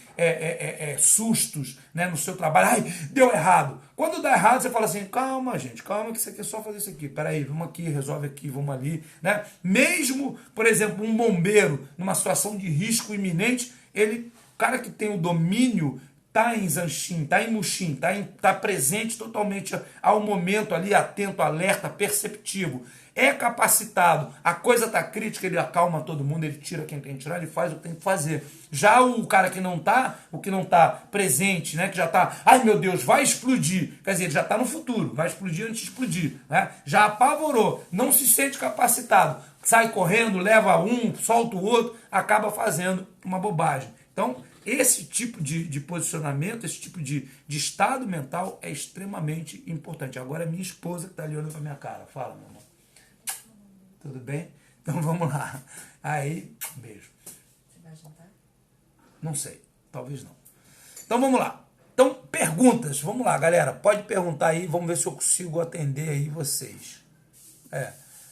sustos, né, no seu trabalho. Ai, deu errado. Quando dá errado, você fala assim, calma, gente, calma, que isso aqui é só fazer isso aqui. Peraí, vamos aqui, resolve aqui, vamos ali. Né? Mesmo, por exemplo, um bombeiro, numa situação de risco iminente, o cara que tem o domínio está em zanshin, está em mushin, está presente totalmente ao momento ali, atento, alerta, perceptivo. É capacitado, a coisa está crítica, ele acalma todo mundo, ele tira quem tem que tirar, ele faz o que tem que fazer. Já o cara que não está, o que não está presente, né, que já está, ai meu Deus, vai explodir, quer dizer, ele já está no futuro, vai explodir antes de explodir. Né? Já apavorou, não se sente capacitado, sai correndo, leva um, solta o outro, acaba fazendo uma bobagem. Então, esse tipo de posicionamento, esse tipo de estado mental é extremamente importante. Agora é minha esposa que está ali olhando para minha cara. Fala, meu amor. Tudo bem? Então vamos lá. Aí, beijo. Você vai jantar? Não sei, talvez não. Então vamos lá. Então, perguntas. Vamos lá, galera. Pode perguntar aí, vamos ver se eu consigo atender aí vocês.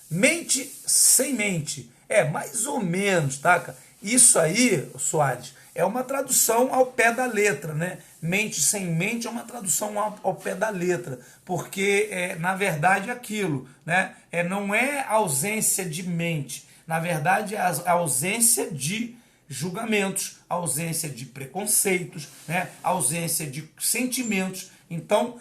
Mente sem mente. Mais ou menos, tá, cara? Isso aí, Soares, é uma tradução ao pé da letra, né? Mente sem mente é uma tradução ao pé da letra, porque, na verdade, é aquilo, né? Não é ausência de mente, na verdade, é a ausência de julgamentos, ausência de preconceitos, né? Ausência de sentimentos. Então,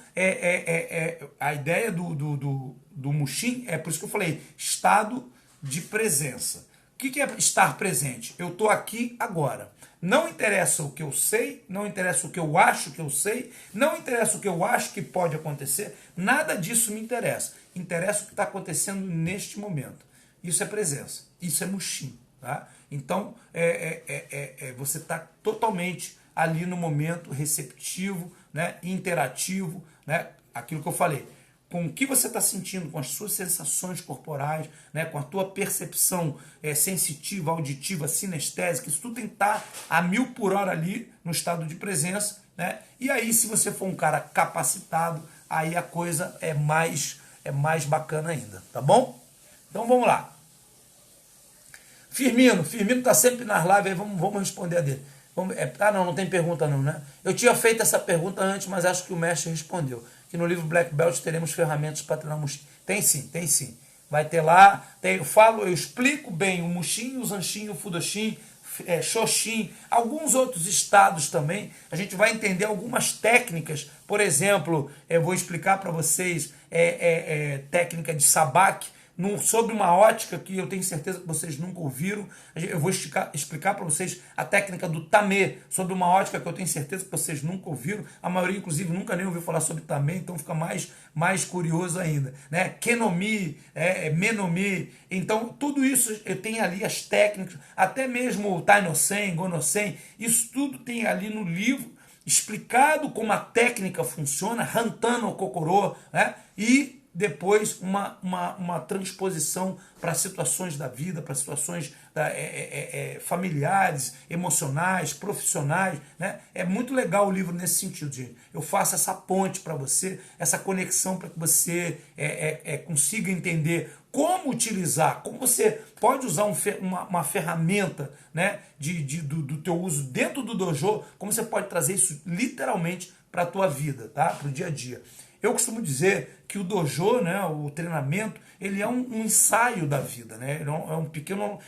a ideia do Mushin por isso que eu falei, estado de presença. O que é estar presente? Eu estou aqui agora. Não interessa o que eu sei, não interessa o que eu acho que eu sei, não interessa o que eu acho que pode acontecer, nada disso me interessa. Interessa o que está acontecendo neste momento. Isso é presença, isso é Mushin. Tá? Então, você está totalmente ali no momento receptivo, né, interativo, né, aquilo que eu falei. Com o que você está sentindo, com as suas sensações corporais, né, com a tua percepção sensitiva, auditiva, sinestésica, isso tudo tem que estar a 1000 por hora ali no estado de presença, né? E aí, se você for um cara capacitado, aí a coisa é mais bacana ainda, tá bom? Então vamos lá. Firmino está sempre nas lives, aí vamos responder a dele. Não tem pergunta não, né? Eu tinha feito essa pergunta antes, mas acho que o mestre respondeu. Que no livro Black Belt teremos ferramentas para treinar o Mushin. Tem sim. Vai ter lá, eu explico bem o Mushin, o Zanshin, o Fudoshin, Shoshin, alguns outros estados também. A gente vai entender algumas técnicas, por exemplo, eu vou explicar para vocês técnica de sabak, sobre uma ótica que eu tenho certeza que vocês nunca ouviram. Eu vou explicar para vocês a técnica do tamê, sobre uma ótica que eu tenho certeza que vocês nunca ouviram. A maioria, inclusive, nunca nem ouviu falar sobre tamê, então fica mais curioso ainda. Né? Kenomi, menomi. Então, tudo isso eu tenho ali as técnicas, até mesmo o Tainosen, Gonosen, isso tudo tem ali no livro, explicado como a técnica funciona, Hantano Kokoro, né? E depois uma transposição para situações da vida, para situações familiares, emocionais, profissionais. Né? É muito legal o livro nesse sentido, gente. Eu faço essa ponte para você, essa conexão para que você consiga entender como utilizar, como você pode usar uma ferramenta, né, do teu uso dentro do dojo, como você pode trazer isso literalmente para a tua vida, tá? Para o dia a dia. Eu costumo dizer que o dojo, né, o treinamento, ele é um ensaio da vida, né? É um pequeno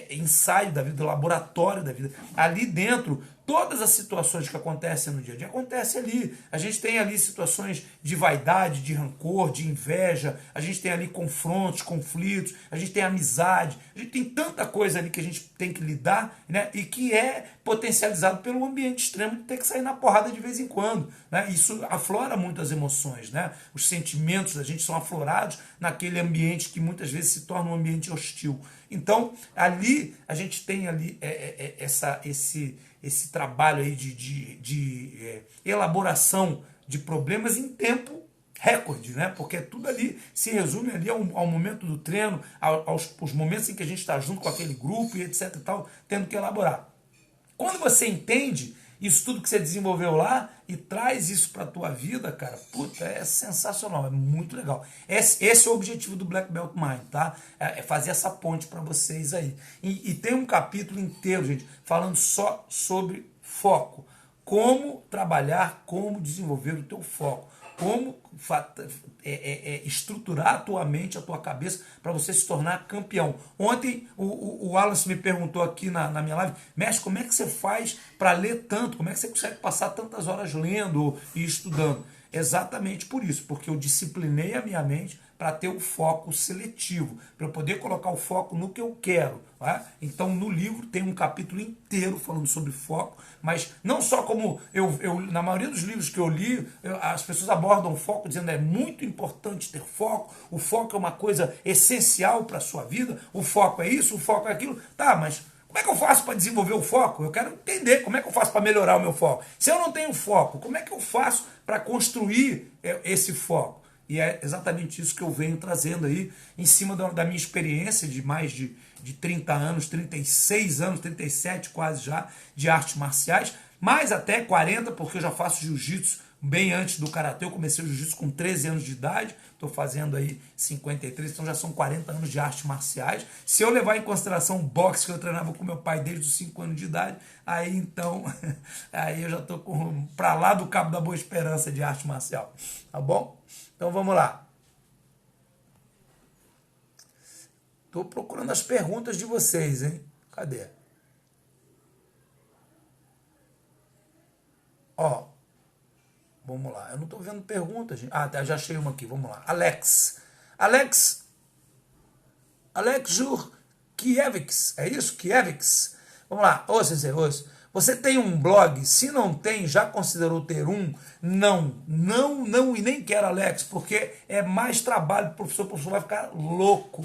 ensaio da vida, laboratório da vida. Ali dentro, todas as situações que acontecem no dia a dia, acontecem ali. A gente tem ali situações de vaidade, de rancor, de inveja, a gente tem ali confrontos, conflitos, a gente tem amizade, a gente tem tanta coisa ali que a gente tem que lidar, né? E que é potencializado pelo ambiente extremo de ter que sair na porrada de vez em quando, né? Isso aflora muito as emoções, né? Os sentimentos da gente são aflorados naquele ambiente que muitas vezes se torna um ambiente hostil. Então, ali, a gente tem ali esse trabalho aí de elaboração de problemas em tempo recorde, né? Porque tudo ali se resume ali ao momento do treino, aos momentos em que a gente está junto com aquele grupo e etc e tal, tendo que elaborar. Quando você entende isso tudo que você desenvolveu lá e traz isso para a tua vida, cara, puta, é sensacional, é muito legal. Esse é o objetivo do Black Belt Mind, tá? É fazer essa ponte para vocês aí. E tem um capítulo inteiro, gente, falando só sobre foco. Como trabalhar, como desenvolver o teu foco. Como estruturar a tua mente, a tua cabeça, para você se tornar campeão. Ontem o Wallace me perguntou aqui na minha live, mestre, como é que você faz para ler tanto? Como é que você consegue passar tantas horas lendo e estudando? Exatamente por isso, porque eu disciplinei a minha mente para ter o foco seletivo, para eu poder colocar o foco no que eu quero. Tá? Então, no livro tem um capítulo inteiro falando sobre foco, mas não só como na maioria dos livros que eu li, as pessoas abordam o foco dizendo é muito importante ter foco, o foco é uma coisa essencial para a sua vida, o foco é isso, o foco é aquilo. Tá, mas como é que eu faço para desenvolver o foco? Eu quero entender como é que eu faço para melhorar o meu foco. Se eu não tenho foco, como é que eu faço para construir esse foco? E é exatamente isso que eu venho trazendo aí, em cima da minha experiência de mais de 30 anos, 36 anos, 37 quase já, de artes marciais, mais até 40, porque eu já faço jiu-jitsu bem antes do karatê. Eu comecei o jiu-jitsu com 13 anos de idade, estou fazendo aí 53, então já são 40 anos de artes marciais. Se eu levar em consideração o boxe que eu treinava com meu pai desde os 5 anos de idade, aí então, aí eu já estou para lá do Cabo da Boa Esperança de arte marcial, tá bom? Então vamos lá. Estou procurando as perguntas de vocês, hein? Cadê? Ó, vamos lá. Eu não estou vendo perguntas, gente. Ah, já achei uma aqui. Vamos lá. Alex Jurkiewicz. É isso? Kiewicz. Vamos lá. Ô, Sensei, você tem um blog? Se não tem, já considerou ter um? Não, e nem quero, Alex, porque é mais trabalho pro professor, o professor vai ficar louco.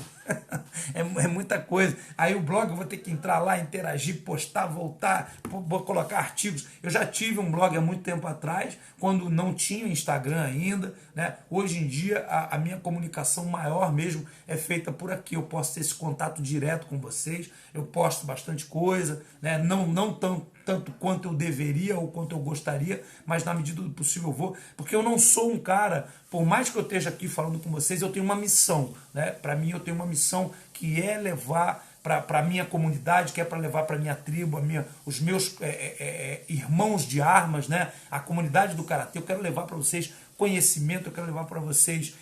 É muita coisa. Aí o blog eu vou ter que entrar lá, interagir, postar, voltar, vou colocar artigos. Eu já tive um blog há muito tempo atrás, quando não tinha Instagram ainda, né? Hoje em dia a minha comunicação maior mesmo é feita por aqui. Eu posso ter esse contato direto com vocês, eu posto bastante coisa, né? Não tanto quanto eu deveria ou quanto eu gostaria, mas na medida do possível eu vou, porque eu não sou um cara, por mais que eu esteja aqui falando com vocês, eu tenho uma missão, né? Para mim eu tenho uma missão que é levar para a minha comunidade, que é para levar para a minha tribo, os meus irmãos de armas, né? A comunidade do karatê. Eu quero levar para vocês conhecimento, eu quero levar para vocês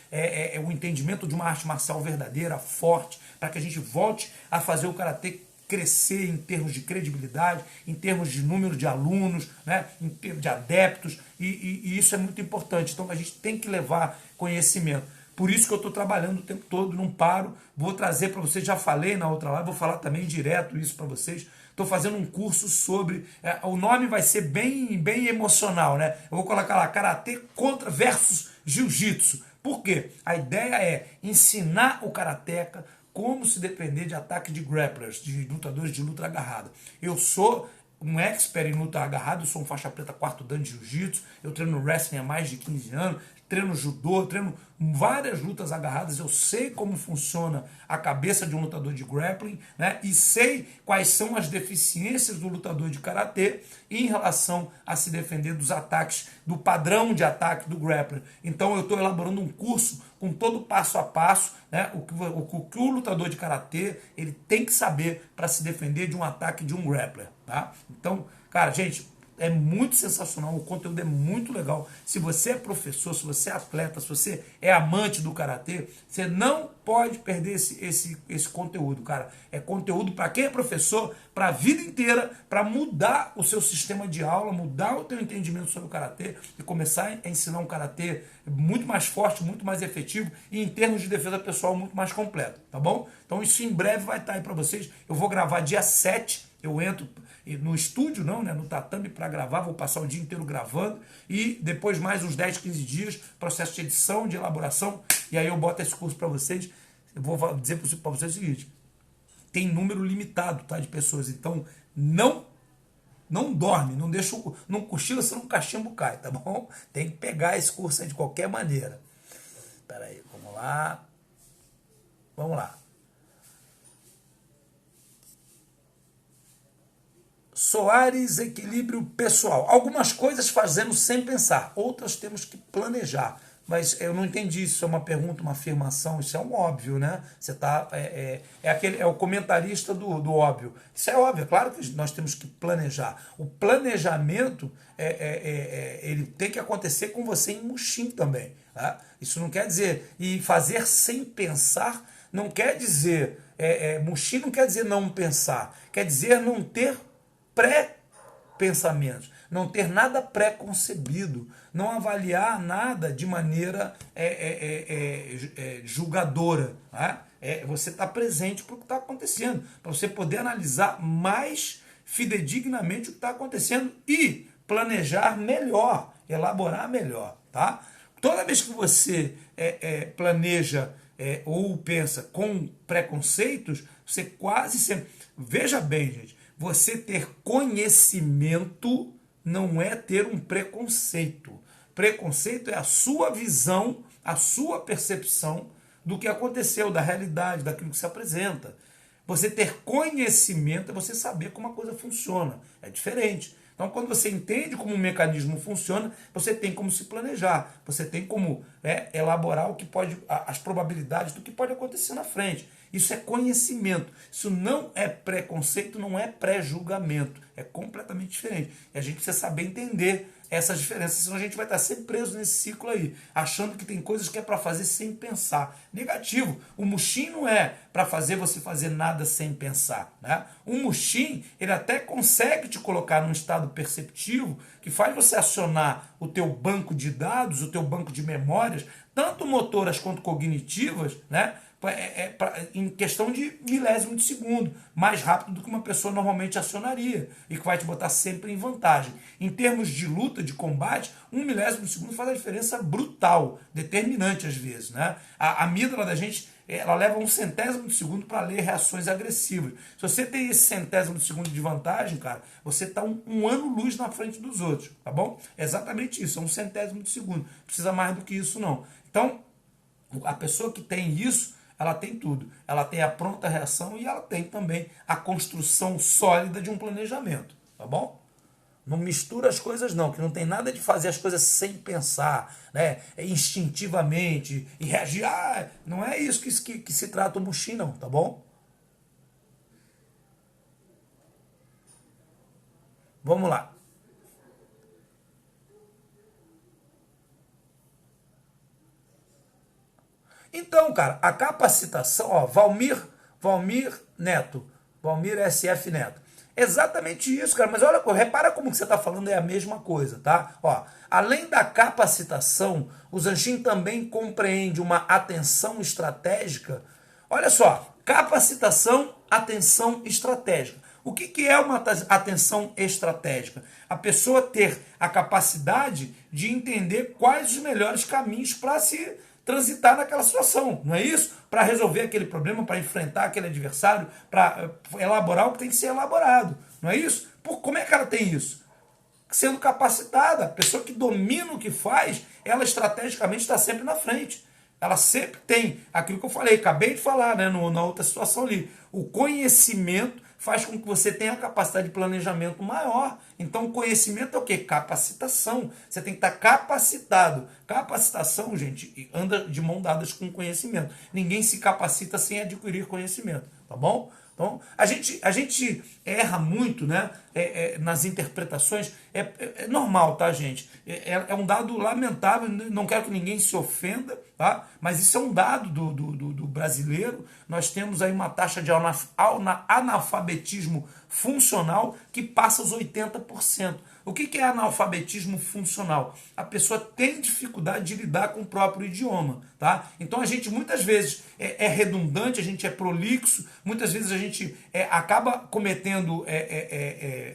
o entendimento de uma arte marcial verdadeira, forte, para que a gente volte a fazer o karatê crescer em termos de credibilidade, em termos de número de alunos, né, em termos de adeptos, e isso é muito importante. Então a gente tem que levar conhecimento. Por isso que eu estou trabalhando o tempo todo, não paro, vou trazer para vocês, já falei na outra live, vou falar também direto isso para vocês. Estou fazendo um curso sobre, o nome vai ser bem emocional, né? Eu vou colocar lá, Karatê versus Jiu-Jitsu. Por quê? A ideia é ensinar o karateca como se defender de ataque de grapplers, de lutadores de luta agarrada. Eu sou um expert em luta agarrada, eu sou um faixa preta 4º dan de jiu-jitsu, eu treino wrestling há mais de 15 anos, treino judô, treino várias lutas agarradas, eu sei como funciona a cabeça de um lutador de grappling, né? E sei quais são as deficiências do lutador de karatê em relação a se defender dos ataques, do padrão de ataque do grappler. Então eu estou elaborando um curso com todo passo a passo, né? O que o lutador de karatê ele tem que saber para se defender de um ataque de um grappler, tá? Então, cara, gente, é muito sensacional, o conteúdo é muito legal. Se você é professor, se você é atleta, se você é amante do karatê, você não pode perder esse conteúdo, cara. É conteúdo para quem é professor, para a vida inteira, para mudar o seu sistema de aula, mudar o teu entendimento sobre o karatê e começar a ensinar um karatê muito mais forte, muito mais efetivo e em termos de defesa pessoal muito mais completo, tá bom? Então isso em breve vai estar aí para vocês. Eu vou gravar dia 7, eu entro no estúdio, não, né, no tatame para gravar, vou passar o dia inteiro gravando e depois mais uns 10, 15 dias, processo de edição, de elaboração, e aí eu boto esse curso para vocês. Eu vou dizer para vocês o seguinte, tem número limitado, tá, de pessoas, então não dorme, não cochila, senão o cachimbo cai, tá bom? Tem que pegar esse curso aí de qualquer maneira. Espera aí, vamos lá. Soares, equilíbrio pessoal. Algumas coisas fazemos sem pensar, outras temos que planejar. Mas eu não entendi isso, é uma pergunta, uma afirmação, isso é um óbvio, né? Você tá, é o comentarista do óbvio. Isso é óbvio, é claro que nós temos que planejar. O planejamento, ele tem que acontecer com você em Muxim também. Tá? Isso não quer dizer, e fazer sem pensar não quer dizer, Muxim não quer dizer não pensar, quer dizer não ter pré-pensamentos, não ter nada pré-concebido, não avaliar nada de maneira julgadora. Tá? Você está presente para o que está acontecendo, para você poder analisar mais fidedignamente o que está acontecendo e planejar melhor, elaborar melhor. Tá? Toda vez que você planeja ou pensa com preconceitos, você quase sempre... Veja bem, gente, você ter conhecimento não é ter um preconceito. Preconceito é a sua visão, a sua percepção do que aconteceu, da realidade, daquilo que se apresenta. Você ter conhecimento é você saber como a coisa funciona. É diferente. Então, quando você entende como o mecanismo funciona, você tem como se planejar, você tem como elaborar o que pode, as probabilidades do que pode acontecer na frente. Isso é conhecimento. Isso não é preconceito, não é pré-julgamento. É completamente diferente. E a gente precisa saber entender essas diferenças, senão a gente vai estar sempre preso nesse ciclo aí, achando que tem coisas que é para fazer sem pensar. Negativo. O Mushin não é para fazer você fazer nada sem pensar, né? O Mushin, ele até consegue te colocar num estado perceptivo que faz você acionar o teu banco de dados, o teu banco de memórias, tanto motoras quanto cognitivas, né? Em questão de milésimo de segundo, mais rápido do que uma pessoa normalmente acionaria, e que vai te botar sempre em vantagem. Em termos de luta, de combate, um milésimo de segundo faz a diferença brutal, determinante às vezes, né? A amígdala da gente, ela leva um centésimo de segundo para ler reações agressivas. Se você tem esse centésimo de segundo de vantagem, cara, você está um ano-luz na frente dos outros, tá bom? É exatamente isso, é um centésimo de segundo. Não precisa mais do que isso, não. Então, a pessoa que tem isso, ela tem tudo. Ela tem a pronta reação e ela tem também a construção sólida de um planejamento, tá bom? Não mistura as coisas não, que não tem nada de fazer as coisas sem pensar, né? Instintivamente, e reagir. Não é isso que se trata o Mushin, não, tá bom? Vamos lá. Então, cara, a capacitação, ó, Valmir Neto, Valmir SF Neto. Exatamente isso, cara, mas olha, repara como que você está falando, é a mesma coisa, tá? Ó, além da capacitação, o Zanchin também compreende uma atenção estratégica. Olha só, capacitação, atenção estratégica. O que é uma atenção estratégica? A pessoa ter a capacidade de entender quais os melhores caminhos para se transitar naquela situação, não é isso? Para resolver aquele problema, para enfrentar aquele adversário, para elaborar o que tem que ser elaborado, não é isso? Como é que ela tem isso? Sendo capacitada, a pessoa que domina o que faz, ela estrategicamente está sempre na frente. Ela sempre tem aquilo que eu falei, acabei de falar, né, na outra situação ali. O conhecimento faz com que você tenha a capacidade de planejamento maior. Então, conhecimento é o quê? Capacitação. Você tem que estar capacitado. Capacitação, gente, anda de mão dadas com conhecimento. Ninguém se capacita sem adquirir conhecimento, tá bom? Então, a gente erra muito, né, nas interpretações. É normal, tá, gente? É um dado lamentável, não quero que ninguém se ofenda, tá? Mas isso é um dado do brasileiro. Nós temos aí uma taxa de analfabetismo funcional que passa os 80%. O que é analfabetismo funcional? A pessoa tem dificuldade de lidar com o próprio idioma, tá? Então a gente muitas vezes é redundante, a gente é prolixo, muitas vezes a gente acaba cometendo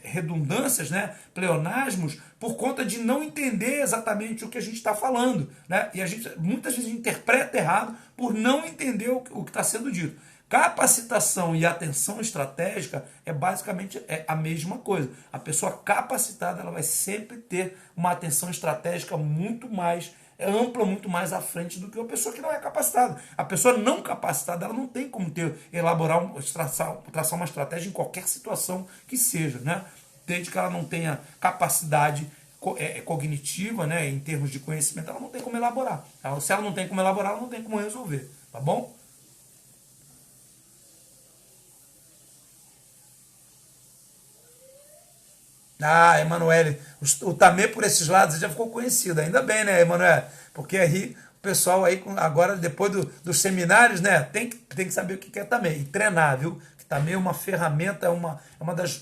redundâncias, né? Pleonasmos, por conta de não entender exatamente o que a gente está falando, né? E a gente muitas vezes interpreta errado por não entender o que está sendo dito. Capacitação e atenção estratégica é basicamente a mesma coisa. A pessoa capacitada, ela vai sempre ter uma atenção estratégica muito mais ampla, muito mais à frente do que a pessoa que não é capacitada. A pessoa não capacitada, ela não tem como traçar uma estratégia em qualquer situação que seja, né? Desde que ela não tenha capacidade cognitiva, né, em termos de conhecimento, ela não tem como elaborar. Se ela não tem como elaborar, ela não tem como resolver, tá bom? Emanuele, o Tamê por esses lados já ficou conhecido, ainda bem, né, Emanuele? Porque aí o pessoal aí, agora depois dos seminários, né, tem que saber o que é Tamê e treinar, viu? Que Tamê é uma ferramenta, é uma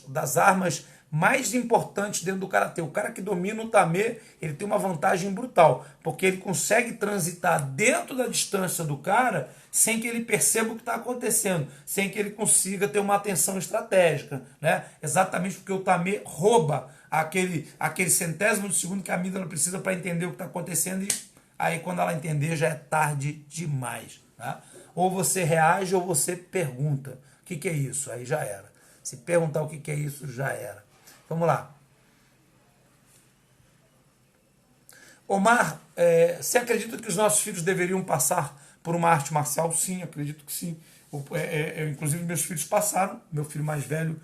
das armas mais importantes dentro do karatê. O cara que domina o Tamê, ele tem uma vantagem brutal, porque ele consegue transitar dentro da distância do cara sem que ele perceba o que está acontecendo, sem que ele consiga ter uma atenção estratégica, né? Exatamente porque o Tamê rouba aquele centésimo de segundo que a amígdala precisa para entender o que está acontecendo, e aí quando ela entender já é tarde demais, tá? Ou você reage ou você pergunta. O que é isso? Aí já era. Se perguntar o que é isso, já era. Vamos lá. Omar, você acredita que os nossos filhos deveriam passar por uma arte marcial? Sim, acredito que sim. Inclusive, meus filhos passaram. Meu filho mais velho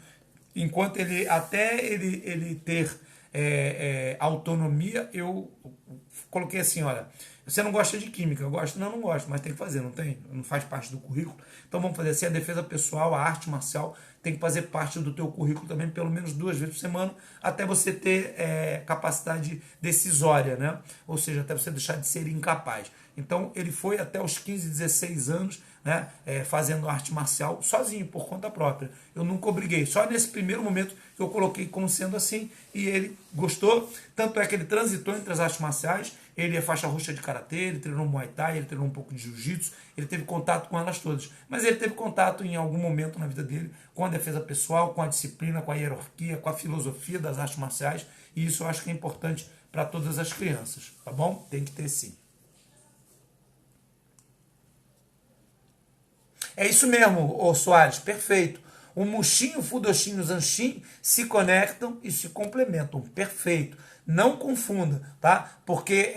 enquanto ele ter autonomia, eu coloquei assim, olha, você não gosta de química, eu gosto, não gosto, mas tem que fazer, não tem? Não faz parte do currículo. Então vamos fazer assim, a defesa pessoal, a arte marcial tem que fazer parte do teu currículo também, pelo menos 2 vezes por semana, até você ter capacidade decisória, né? Ou seja, até você deixar de ser incapaz. Então ele foi até os 15, 16 anos, né, fazendo arte marcial sozinho, por conta própria. Eu nunca obriguei, só nesse primeiro momento que eu coloquei como sendo assim, e ele gostou. Tanto é que ele transitou entre as artes marciais, ele é faixa roxa de karatê, ele treinou Muay Thai, ele treinou um pouco de jiu-jitsu, ele teve contato com elas todas. Mas ele teve contato em algum momento na vida dele com a defesa pessoal, com a disciplina, com a hierarquia, com a filosofia das artes marciais, e isso eu acho que é importante para todas as crianças, tá bom? Tem que ter sim. É isso mesmo, ô Soares, perfeito. O Mushin, o Fudoshin e o Zanshin se conectam e se complementam. Perfeito. Não confunda, tá? Porque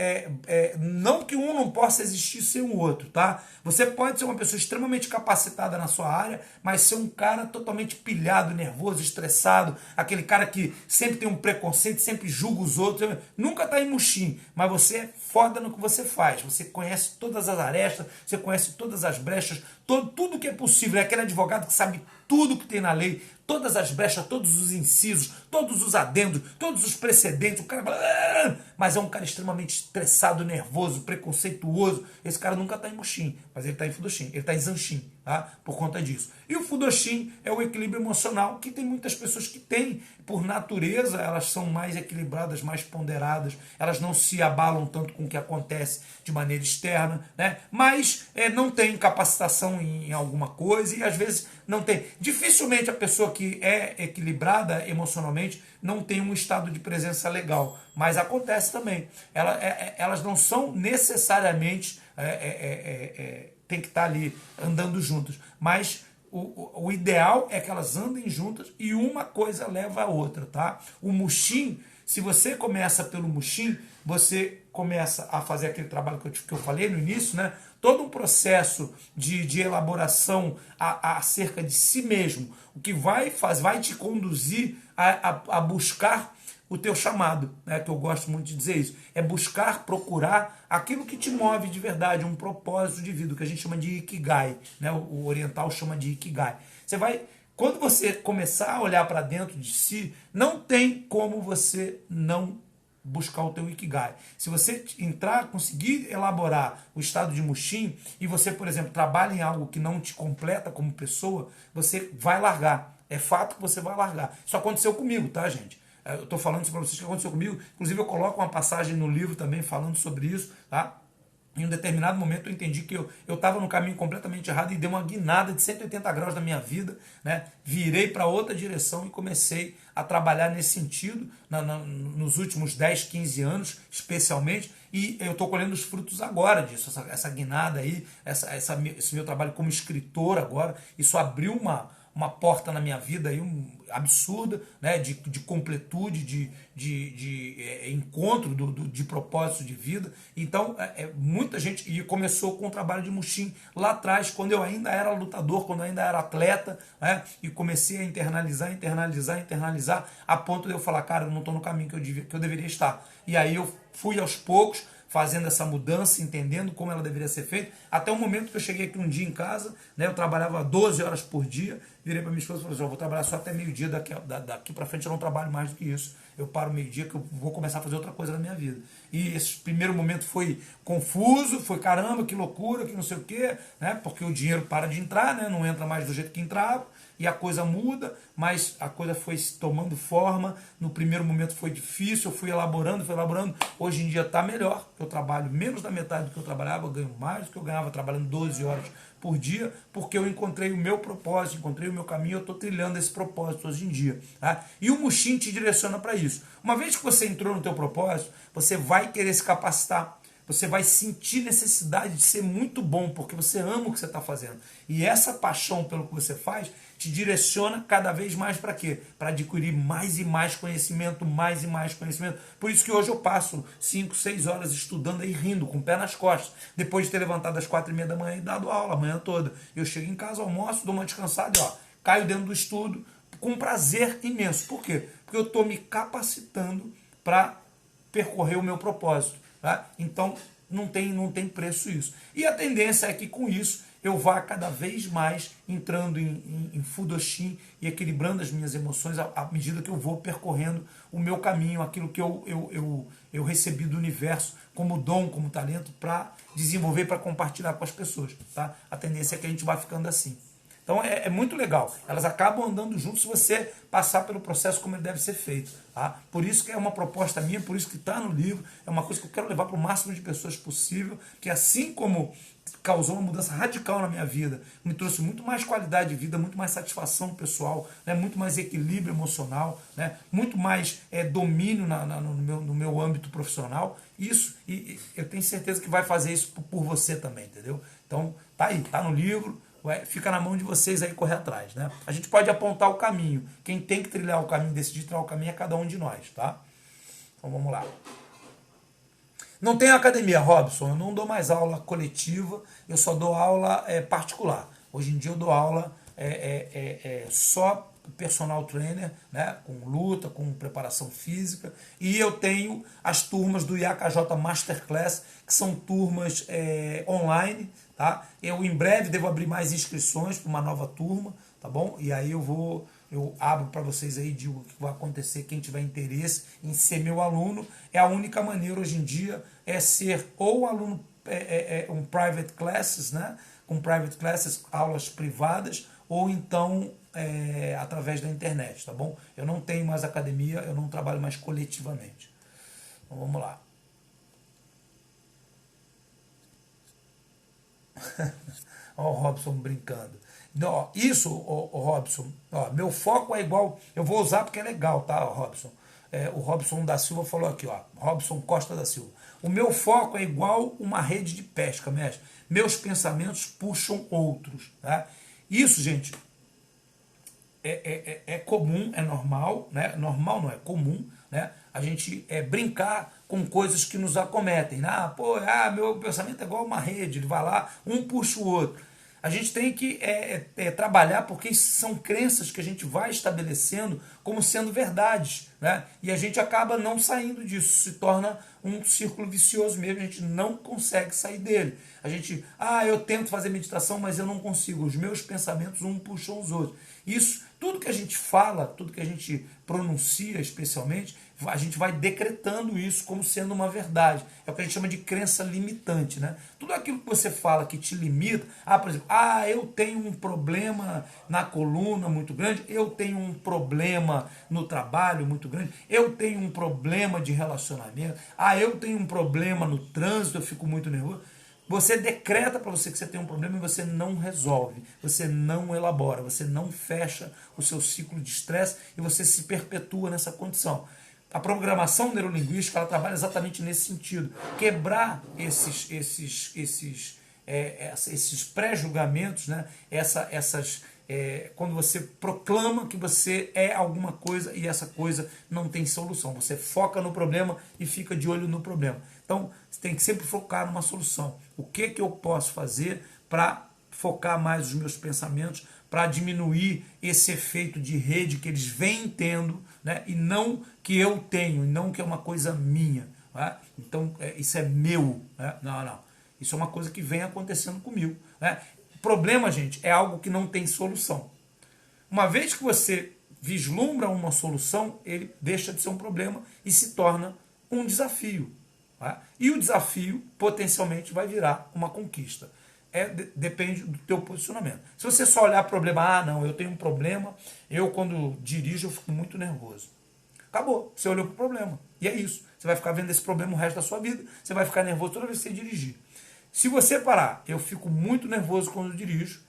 não que um não possa existir sem o outro, tá? Você pode ser uma pessoa extremamente capacitada na sua área, mas ser um cara totalmente pilhado, nervoso, estressado, aquele cara que sempre tem um preconceito, sempre julga os outros, nunca tá em Mushin, mas você é foda no que você faz. Você conhece todas as arestas, você conhece todas as brechas, tudo que é possível. É aquele advogado que sabe tudo que tem na lei, todas as brechas, todos os incisos, todos os adendos, todos os precedentes. O cara fala, mas é um cara extremamente estressado, nervoso, preconceituoso. Esse cara nunca está em Mushin, mas ele está em Fudoshin, ele está em Zanshin, tá? Por conta disso. E o Fudoshin é o equilíbrio emocional, que tem muitas pessoas que têm, por natureza, elas são mais equilibradas, mais ponderadas, elas não se abalam tanto com o que acontece de maneira externa, né? Mas não tem capacitação em alguma coisa e às vezes não tem. Dificilmente a pessoa que é equilibrada emocionalmente não tem um estado de presença legal, mas acontece também. Elas não são necessariamente tem que estar ali andando juntas, mas o ideal é que elas andem juntas e uma coisa leva a outra, tá? O Mushin, se você começa pelo Mushin, você começa a fazer aquele trabalho que eu falei no início, né? Todo um processo de elaboração acerca de si mesmo, o que vai te conduzir a buscar o teu chamado, né, que eu gosto muito de dizer isso, é buscar, procurar aquilo que te move de verdade, um propósito de vida, o que a gente chama de Ikigai, né, o oriental chama de Ikigai. Quando você começar a olhar para dentro de si, não tem como você não buscar o teu Ikigai. Se você conseguir elaborar o estado de Mushin e você, por exemplo, trabalha em algo que não te completa como pessoa, você vai largar. É fato que você vai largar. Isso aconteceu comigo, tá, gente? Eu estou falando isso para vocês que aconteceu comigo. Inclusive eu coloco uma passagem no livro também falando sobre isso, tá? Em um determinado momento eu entendi que eu estava no caminho completamente errado e dei uma guinada de 180 graus na minha vida, né? Virei para outra direção e comecei a trabalhar nesse sentido nos últimos 10, 15 anos, especialmente, e eu estou colhendo os frutos agora disso, essa guinada aí, esse meu trabalho como escritor agora, isso abriu uma porta na minha vida aí, absurda, né, de completude, de encontro de propósito de vida. Então, muita gente, e começou com o trabalho de Mushin lá atrás, quando eu ainda era lutador, quando eu ainda era atleta, né, e comecei a internalizar, a ponto de eu falar, cara, eu não estou no caminho que eu deveria estar. E aí eu fui aos poucos, fazendo essa mudança, entendendo como ela deveria ser feita, até o momento que eu cheguei aqui um dia em casa, né, eu trabalhava 12 horas por dia, virei para minha esposa e falei assim, eu vou trabalhar só até meio-dia, daqui para frente eu não trabalho mais do que isso, eu paro meio-dia que eu vou começar a fazer outra coisa na minha vida. E esse primeiro momento foi confuso, foi caramba, que loucura, que não sei o quê, né, porque o dinheiro para de entrar, né, não entra mais do jeito que entrava, e a coisa muda, mas a coisa foi tomando forma. No primeiro momento foi difícil, eu fui elaborando. Hoje em dia está melhor, eu trabalho menos da metade do que eu trabalhava, eu ganho mais do que eu ganhava trabalhando 12 horas por dia, porque eu encontrei o meu propósito, encontrei o meu caminho, eu estou trilhando esse propósito hoje em dia. Tá? E o Mushin te direciona para isso. Uma vez que você entrou no teu propósito, você vai querer se capacitar. Você vai sentir necessidade de ser muito bom, porque você ama o que você está fazendo. E essa paixão pelo que você faz te direciona cada vez mais para quê? Para adquirir mais e mais conhecimento, mais e mais conhecimento. Por isso que hoje eu passo 5, 6 horas estudando e rindo, com o pé nas costas. Depois de ter levantado às 4h30 da manhã e dado aula a manhã toda. Eu chego em casa, almoço, dou uma descansada e caio dentro do estudo, com prazer imenso. Por quê? Porque eu estou me capacitando para percorrer o meu propósito. Tá? Então, não tem preço isso. E a tendência é que com isso eu vá cada vez mais entrando em Fudoshin e equilibrando as minhas emoções à medida que eu vou percorrendo o meu caminho, aquilo que eu recebi do universo como dom, como talento, para desenvolver, para compartilhar com as pessoas. Tá? A tendência é que a gente vá ficando assim. Então é muito legal. Elas acabam andando juntos se você passar pelo processo como ele deve ser feito. Tá? Por isso que é uma proposta minha, por isso que está no livro, é uma coisa que eu quero levar para o máximo de pessoas possível, que assim como causou uma mudança radical na minha vida, me trouxe muito mais qualidade de vida, muito mais satisfação pessoal, né? Muito mais equilíbrio emocional, né? Muito mais domínio no meu âmbito profissional. Isso, e eu tenho certeza que vai fazer isso por você também, entendeu? Então, tá aí, tá no livro. Fica na mão de vocês aí correr atrás, né? A gente pode apontar o caminho. Quem tem que trilhar o caminho, decidir trilhar o caminho é cada um de nós, tá? Então vamos lá. Não tem academia, Robson. Eu não dou mais aula coletiva, eu só dou aula particular. Hoje em dia eu dou aula só personal trainer, né? Com luta, com preparação física. E eu tenho as turmas do IAKJ Masterclass, que são turmas online. Tá? Eu em breve devo abrir mais inscrições para uma nova turma, tá bom? E aí eu abro para vocês aí, digo o que vai acontecer, quem tiver interesse em ser meu aluno. É a única maneira hoje em dia é ser ou aluno um private classes, né? Com private classes, aulas privadas, ou então através da internet, tá bom? Eu não tenho mais academia, eu não trabalho mais coletivamente. Então vamos lá. Ó, o Robson brincando. Não, isso, o Robson, ó, meu foco é igual. Eu vou usar porque é legal, tá, Robson? O Robson da Silva falou aqui, ó. Robson Costa da Silva. O meu foco é igual uma rede de pesca, mestre. Meus pensamentos puxam outros. Tá? Isso, gente, é comum, é normal, né? Normal não é comum, né? A gente brincar com coisas que nos acometem. Ah, pô, meu pensamento é igual uma rede, ele vai lá, um puxa o outro. A gente tem que trabalhar porque são crenças que a gente vai estabelecendo como sendo verdades, né? E a gente acaba não saindo disso, se torna um círculo vicioso mesmo, a gente não consegue sair dele. A gente, eu tento fazer meditação, mas eu não consigo, os meus pensamentos um puxam os outros. Isso, tudo que a gente fala, tudo que a gente pronuncia especialmente, a gente vai decretando isso como sendo uma verdade. É o que a gente chama de crença limitante, né? Tudo aquilo que você fala que te limita, por exemplo, eu tenho um problema na coluna muito grande, eu tenho um problema no trabalho muito grande, eu tenho um problema de relacionamento, eu tenho um problema no trânsito, eu fico muito nervoso. Você decreta para você que você tem um problema e você não resolve, você não elabora, você não fecha o seu ciclo de estresse e você se perpetua nessa condição. A programação neurolinguística ela trabalha exatamente nesse sentido, quebrar esses pré-julgamentos, né? Quando você proclama que você é alguma coisa e essa coisa não tem solução. Você foca no problema e fica de olho no problema. Então, você tem que sempre focar numa solução. O que eu posso fazer para focar mais os meus pensamentos, para diminuir esse efeito de rede que eles vêm tendo, né? E não que eu tenho, e não que é uma coisa minha. Né? Então, isso é meu. Né? Não. Isso é uma coisa que vem acontecendo comigo. Né? O problema, gente, é algo que não tem solução. Uma vez que você vislumbra uma solução, ele deixa de ser um problema e se torna um desafio. Tá? E o desafio, potencialmente, vai virar uma conquista. Depende do teu posicionamento. Se você só olhar problema, não, eu tenho um problema, eu quando dirijo eu fico muito nervoso. Acabou, você olhou para o problema. E é isso. Você vai ficar vendo esse problema o resto da sua vida, você vai ficar nervoso toda vez que você dirigir. Se você parar, eu fico muito nervoso quando eu dirijo,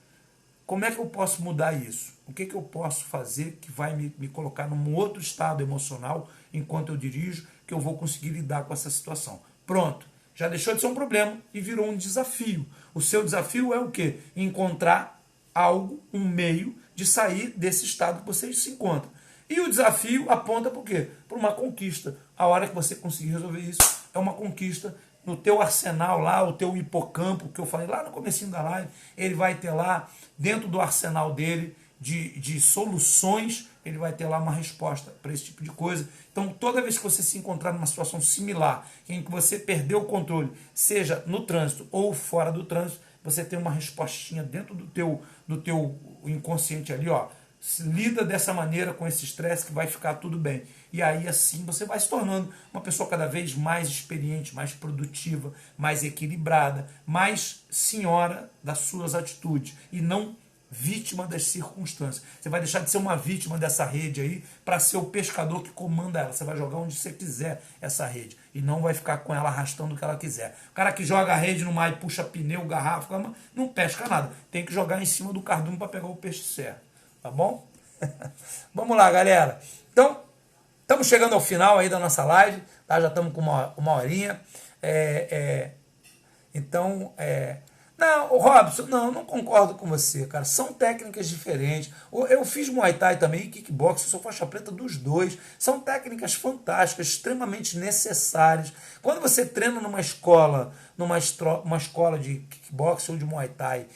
como é que eu posso mudar isso? O que eu posso fazer que vai me colocar num outro estado emocional enquanto eu dirijo, que eu vou conseguir lidar com essa situação? Pronto, já deixou de ser um problema e virou um desafio. O seu desafio é o quê? Encontrar algo, um meio de sair desse estado que você se encontra. E o desafio aponta para o quê? Para uma conquista. A hora que você conseguir resolver isso, é uma conquista. No teu arsenal lá, o teu hipocampo, que eu falei lá no comecinho da live, ele vai ter lá, dentro do arsenal dele, de soluções, ele vai ter lá uma resposta para esse tipo de coisa. Então, toda vez que você se encontrar numa situação similar, em que você perdeu o controle, seja no trânsito ou fora do trânsito, você tem uma respostinha dentro do teu inconsciente ali, ó. Lida dessa maneira com esse estresse que vai ficar tudo bem. E aí assim você vai se tornando uma pessoa cada vez mais experiente, mais produtiva, mais equilibrada, mais senhora das suas atitudes e não vítima das circunstâncias. Você vai deixar de ser uma vítima dessa rede aí para ser o pescador que comanda ela. Você vai jogar onde você quiser essa rede e não vai ficar com ela arrastando o que ela quiser. O cara que joga a rede no mar e puxa pneu, garrafa, não pesca nada. Tem que jogar em cima do cardume para pegar o peixe certo. Tá bom? Vamos lá, galera. Então, estamos chegando ao final aí da nossa live, tá? Já estamos com uma horinha. Então, não, Robson, não concordo com você, cara. São técnicas diferentes. Eu fiz Muay Thai também e kickbox, eu sou faixa preta dos dois. São técnicas fantásticas, extremamente necessárias. Quando você treina numa escola, uma escola de kickbox ou de Muay Thai,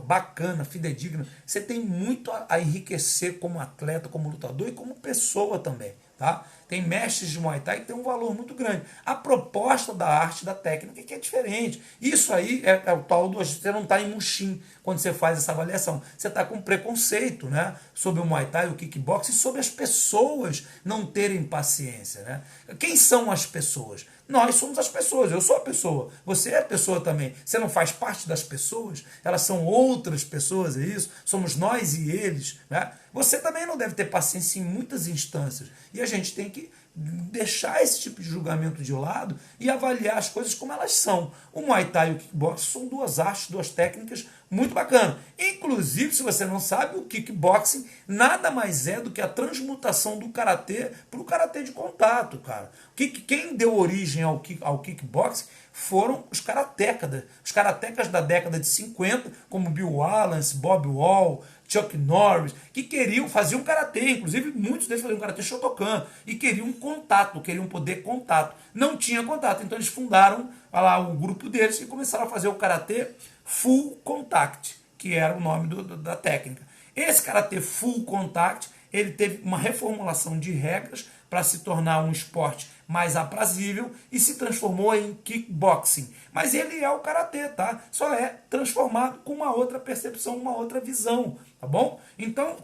bacana, fidedigna, você tem muito a enriquecer como atleta, como lutador e como pessoa também, tá? Tem mestres de Muay Thai que tem um valor muito grande. A proposta da arte, da técnica que é diferente. Isso aí é o tal do... Você não está em Muxim quando você faz essa avaliação. Você está com preconceito, né, sobre o Muay Thai, o kickbox e sobre as pessoas não terem paciência, né? Quem são as pessoas? Nós somos as pessoas, eu sou a pessoa, você é a pessoa também. Você não faz parte das pessoas, elas são outras pessoas, é isso? Somos nós e eles, né? Você também não deve ter paciência em muitas instâncias. E a gente tem que deixar esse tipo de julgamento de lado e avaliar as coisas como elas são. O Muay Thai e o kickboxing são duas artes, duas técnicas muito bacanas. Inclusive, se você não sabe, o kickboxing nada mais é do que a transmutação do karatê para o karatê de contato, cara. Quem deu origem ao kickboxing foram os karatecas. Os karatecas da década de 50, como Bill Wallace, Bob Wall, Chuck Norris, que faziam karatê, inclusive muitos deles faziam karatê Shotokan, e queriam contato, queriam poder contato. Não tinha contato, então eles fundaram lá o grupo deles e começaram a fazer o karatê Full Contact, que era o nome da técnica. Esse karatê Full Contact, ele teve uma reformulação de regras para se tornar um esporte mais aprazível e se transformou em kickboxing. Mas ele é o karatê, tá? Só é transformado com uma outra percepção, uma outra visão, tá bom? Então,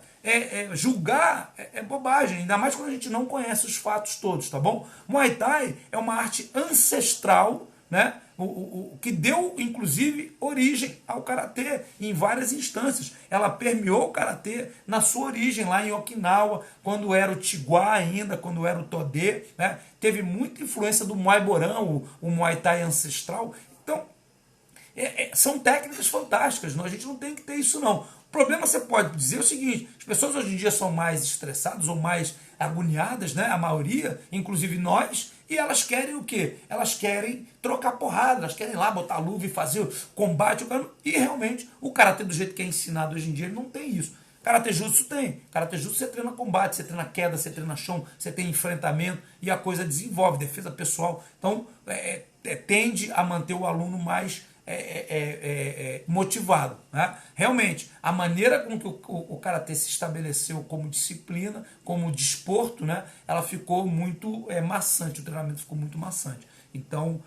julgar é bobagem, ainda mais quando a gente não conhece os fatos todos, tá bom? Muay Thai é uma arte ancestral, né? Que deu, inclusive, origem ao karatê em várias instâncias. Ela permeou o karatê na sua origem, lá em Okinawa, quando era o Tiguá ainda, quando era o Todê, né? Teve muita influência do Muay Boran, o Muay Thai ancestral. Então, são técnicas fantásticas, a gente não tem que ter isso não. O problema, você pode dizer o seguinte: as pessoas hoje em dia são mais estressadas ou mais agoniadas, né? A maioria, inclusive nós, e elas querem o quê? Elas querem trocar porrada, elas querem lá botar luva e fazer o combate, e realmente o karatê do jeito que é ensinado hoje em dia, ele não tem isso. Karate Jutsu tem. Karate Jutsu você treina combate, você treina queda, você treina chão, você tem enfrentamento e a coisa desenvolve, defesa pessoal. Então, tende a manter o aluno mais motivado, né? Realmente, a maneira com que o karatê se estabeleceu como disciplina, como desporto, né? Ela ficou muito maçante, o treinamento ficou muito maçante. Então,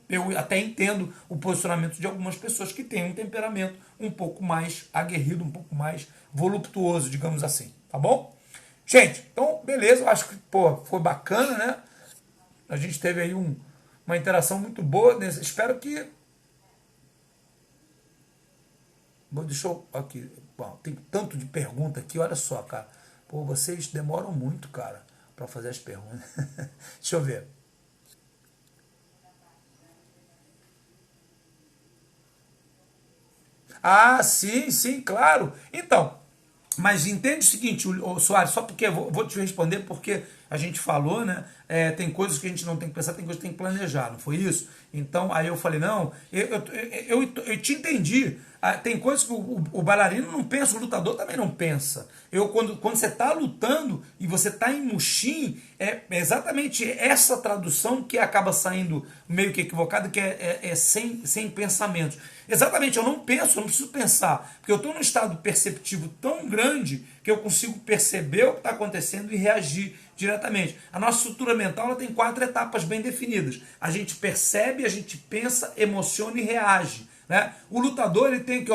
eu até entendo o posicionamento de algumas pessoas que têm um temperamento um pouco mais aguerrido, um pouco mais voluptuoso, digamos assim, tá bom? Gente, então, beleza, eu acho que foi bacana, né? A gente teve aí uma interação muito boa, espero que... Deixa eu... Aqui, bom, tem tanto de pergunta aqui, olha só, cara. Vocês demoram muito, cara, para fazer as perguntas. Deixa eu ver. Ah, sim, claro. Então, mas entende o seguinte, Soares, só porque vou te responder, porque a gente falou, né? Tem coisas que a gente não tem que pensar, tem coisas que tem que planejar, não foi isso? Então, aí eu falei, não, eu te entendi. Tem coisas que o bailarino não pensa, o lutador também não pensa. Quando você está lutando e você está em Muxim, é exatamente essa tradução que acaba saindo meio que equivocada, que é sem pensamentos. Exatamente, eu não penso, eu não preciso pensar, porque eu estou num estado perceptivo tão grande que eu consigo perceber o que está acontecendo e reagir diretamente. A nossa estrutura mental ela tem 4 etapas bem definidas. A gente percebe, a gente pensa, emociona e reage. Né? O lutador ele tem que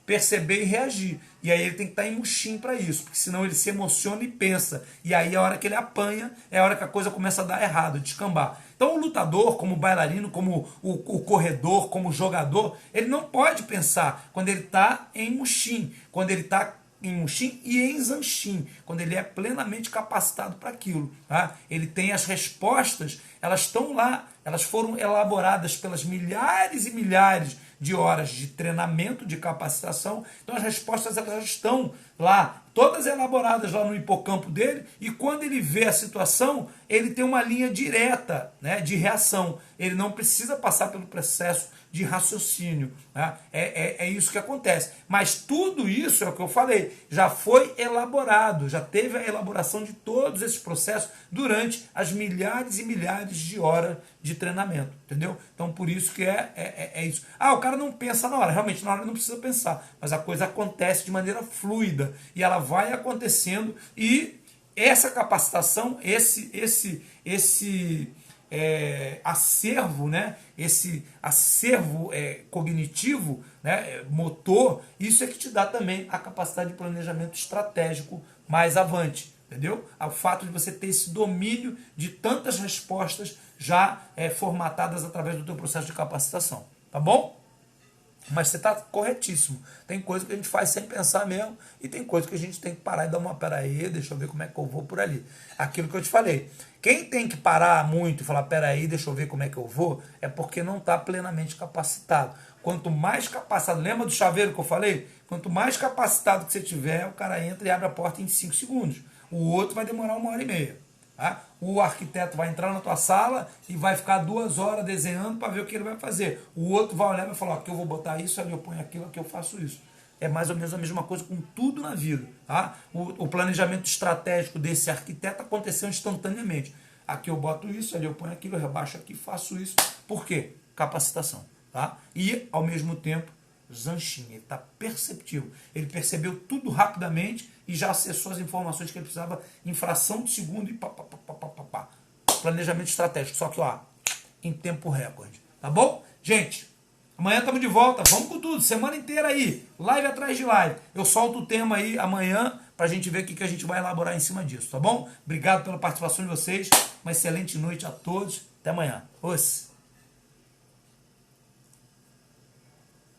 perceber e reagir. E aí ele tem que estar em Muxim para isso, porque senão ele se emociona e pensa. E aí a hora que ele apanha, é a hora que a coisa começa a dar errado, descambar. Então o lutador, como bailarino, como o corredor, como jogador, ele não pode pensar quando ele está em Muxim, quando ele está em Muxim e em Zanxim, quando ele é plenamente capacitado para aquilo. Tá? Ele tem as respostas, elas estão lá, elas foram elaboradas pelas milhares e milhares de horas de treinamento, de capacitação, então as respostas elas já estão lá, todas elaboradas lá no hipocampo dele, e quando ele vê a situação, ele tem uma linha direta, né, de reação, ele não precisa passar pelo processo de raciocínio. Né? É isso que acontece. Mas tudo isso, é o que eu falei, já foi elaborado, já teve a elaboração de todos esses processos durante as milhares e milhares de horas de treinamento, entendeu? Então por isso que é isso. O cara não pensa na hora, realmente na hora não precisa pensar, mas a coisa acontece de maneira fluida e ela vai acontecendo e essa capacitação, esse acervo, né? Esse acervo cognitivo, né? Motor, isso é que te dá também a capacidade de planejamento estratégico mais avante, entendeu? O fato de você ter esse domínio de tantas respostas já formatadas através do teu processo de capacitação, tá bom? Mas você está corretíssimo. Tem coisa que a gente faz sem pensar mesmo e tem coisa que a gente tem que parar e dar uma peraí, deixa eu ver como é que eu vou por ali. Aquilo que eu te falei. Quem tem que parar muito e falar peraí, deixa eu ver como é que eu vou, é porque não está plenamente capacitado. Quanto mais capacitado, lembra do chaveiro que eu falei? Quanto mais capacitado que você tiver, o cara entra e abre a porta em 5 segundos. O outro vai demorar 1h30. Tá? O arquiteto vai entrar na tua sala e vai ficar 2 horas desenhando para ver o que ele vai fazer. O outro vai olhar e vai falar, aqui eu vou botar isso, ali eu ponho aquilo, aqui eu faço isso. É mais ou menos a mesma coisa com tudo na vida. Tá? O planejamento estratégico desse arquiteto aconteceu instantaneamente. Aqui eu boto isso, ali eu ponho aquilo, eu rebaixo aqui, faço isso. Por quê? Capacitação. Tá? E, ao mesmo tempo, Zanxim, ele está perceptivo. Ele percebeu tudo rapidamente e já acessou as informações que ele precisava em fração de segundo e pá. Planejamento estratégico, só que em tempo recorde. Tá bom? Gente, amanhã estamos de volta, vamos com tudo, semana inteira aí, live atrás de live. Eu solto o tema aí amanhã pra gente ver o que a gente vai elaborar em cima disso, tá bom? Obrigado pela participação de vocês, uma excelente noite a todos, até amanhã. Os.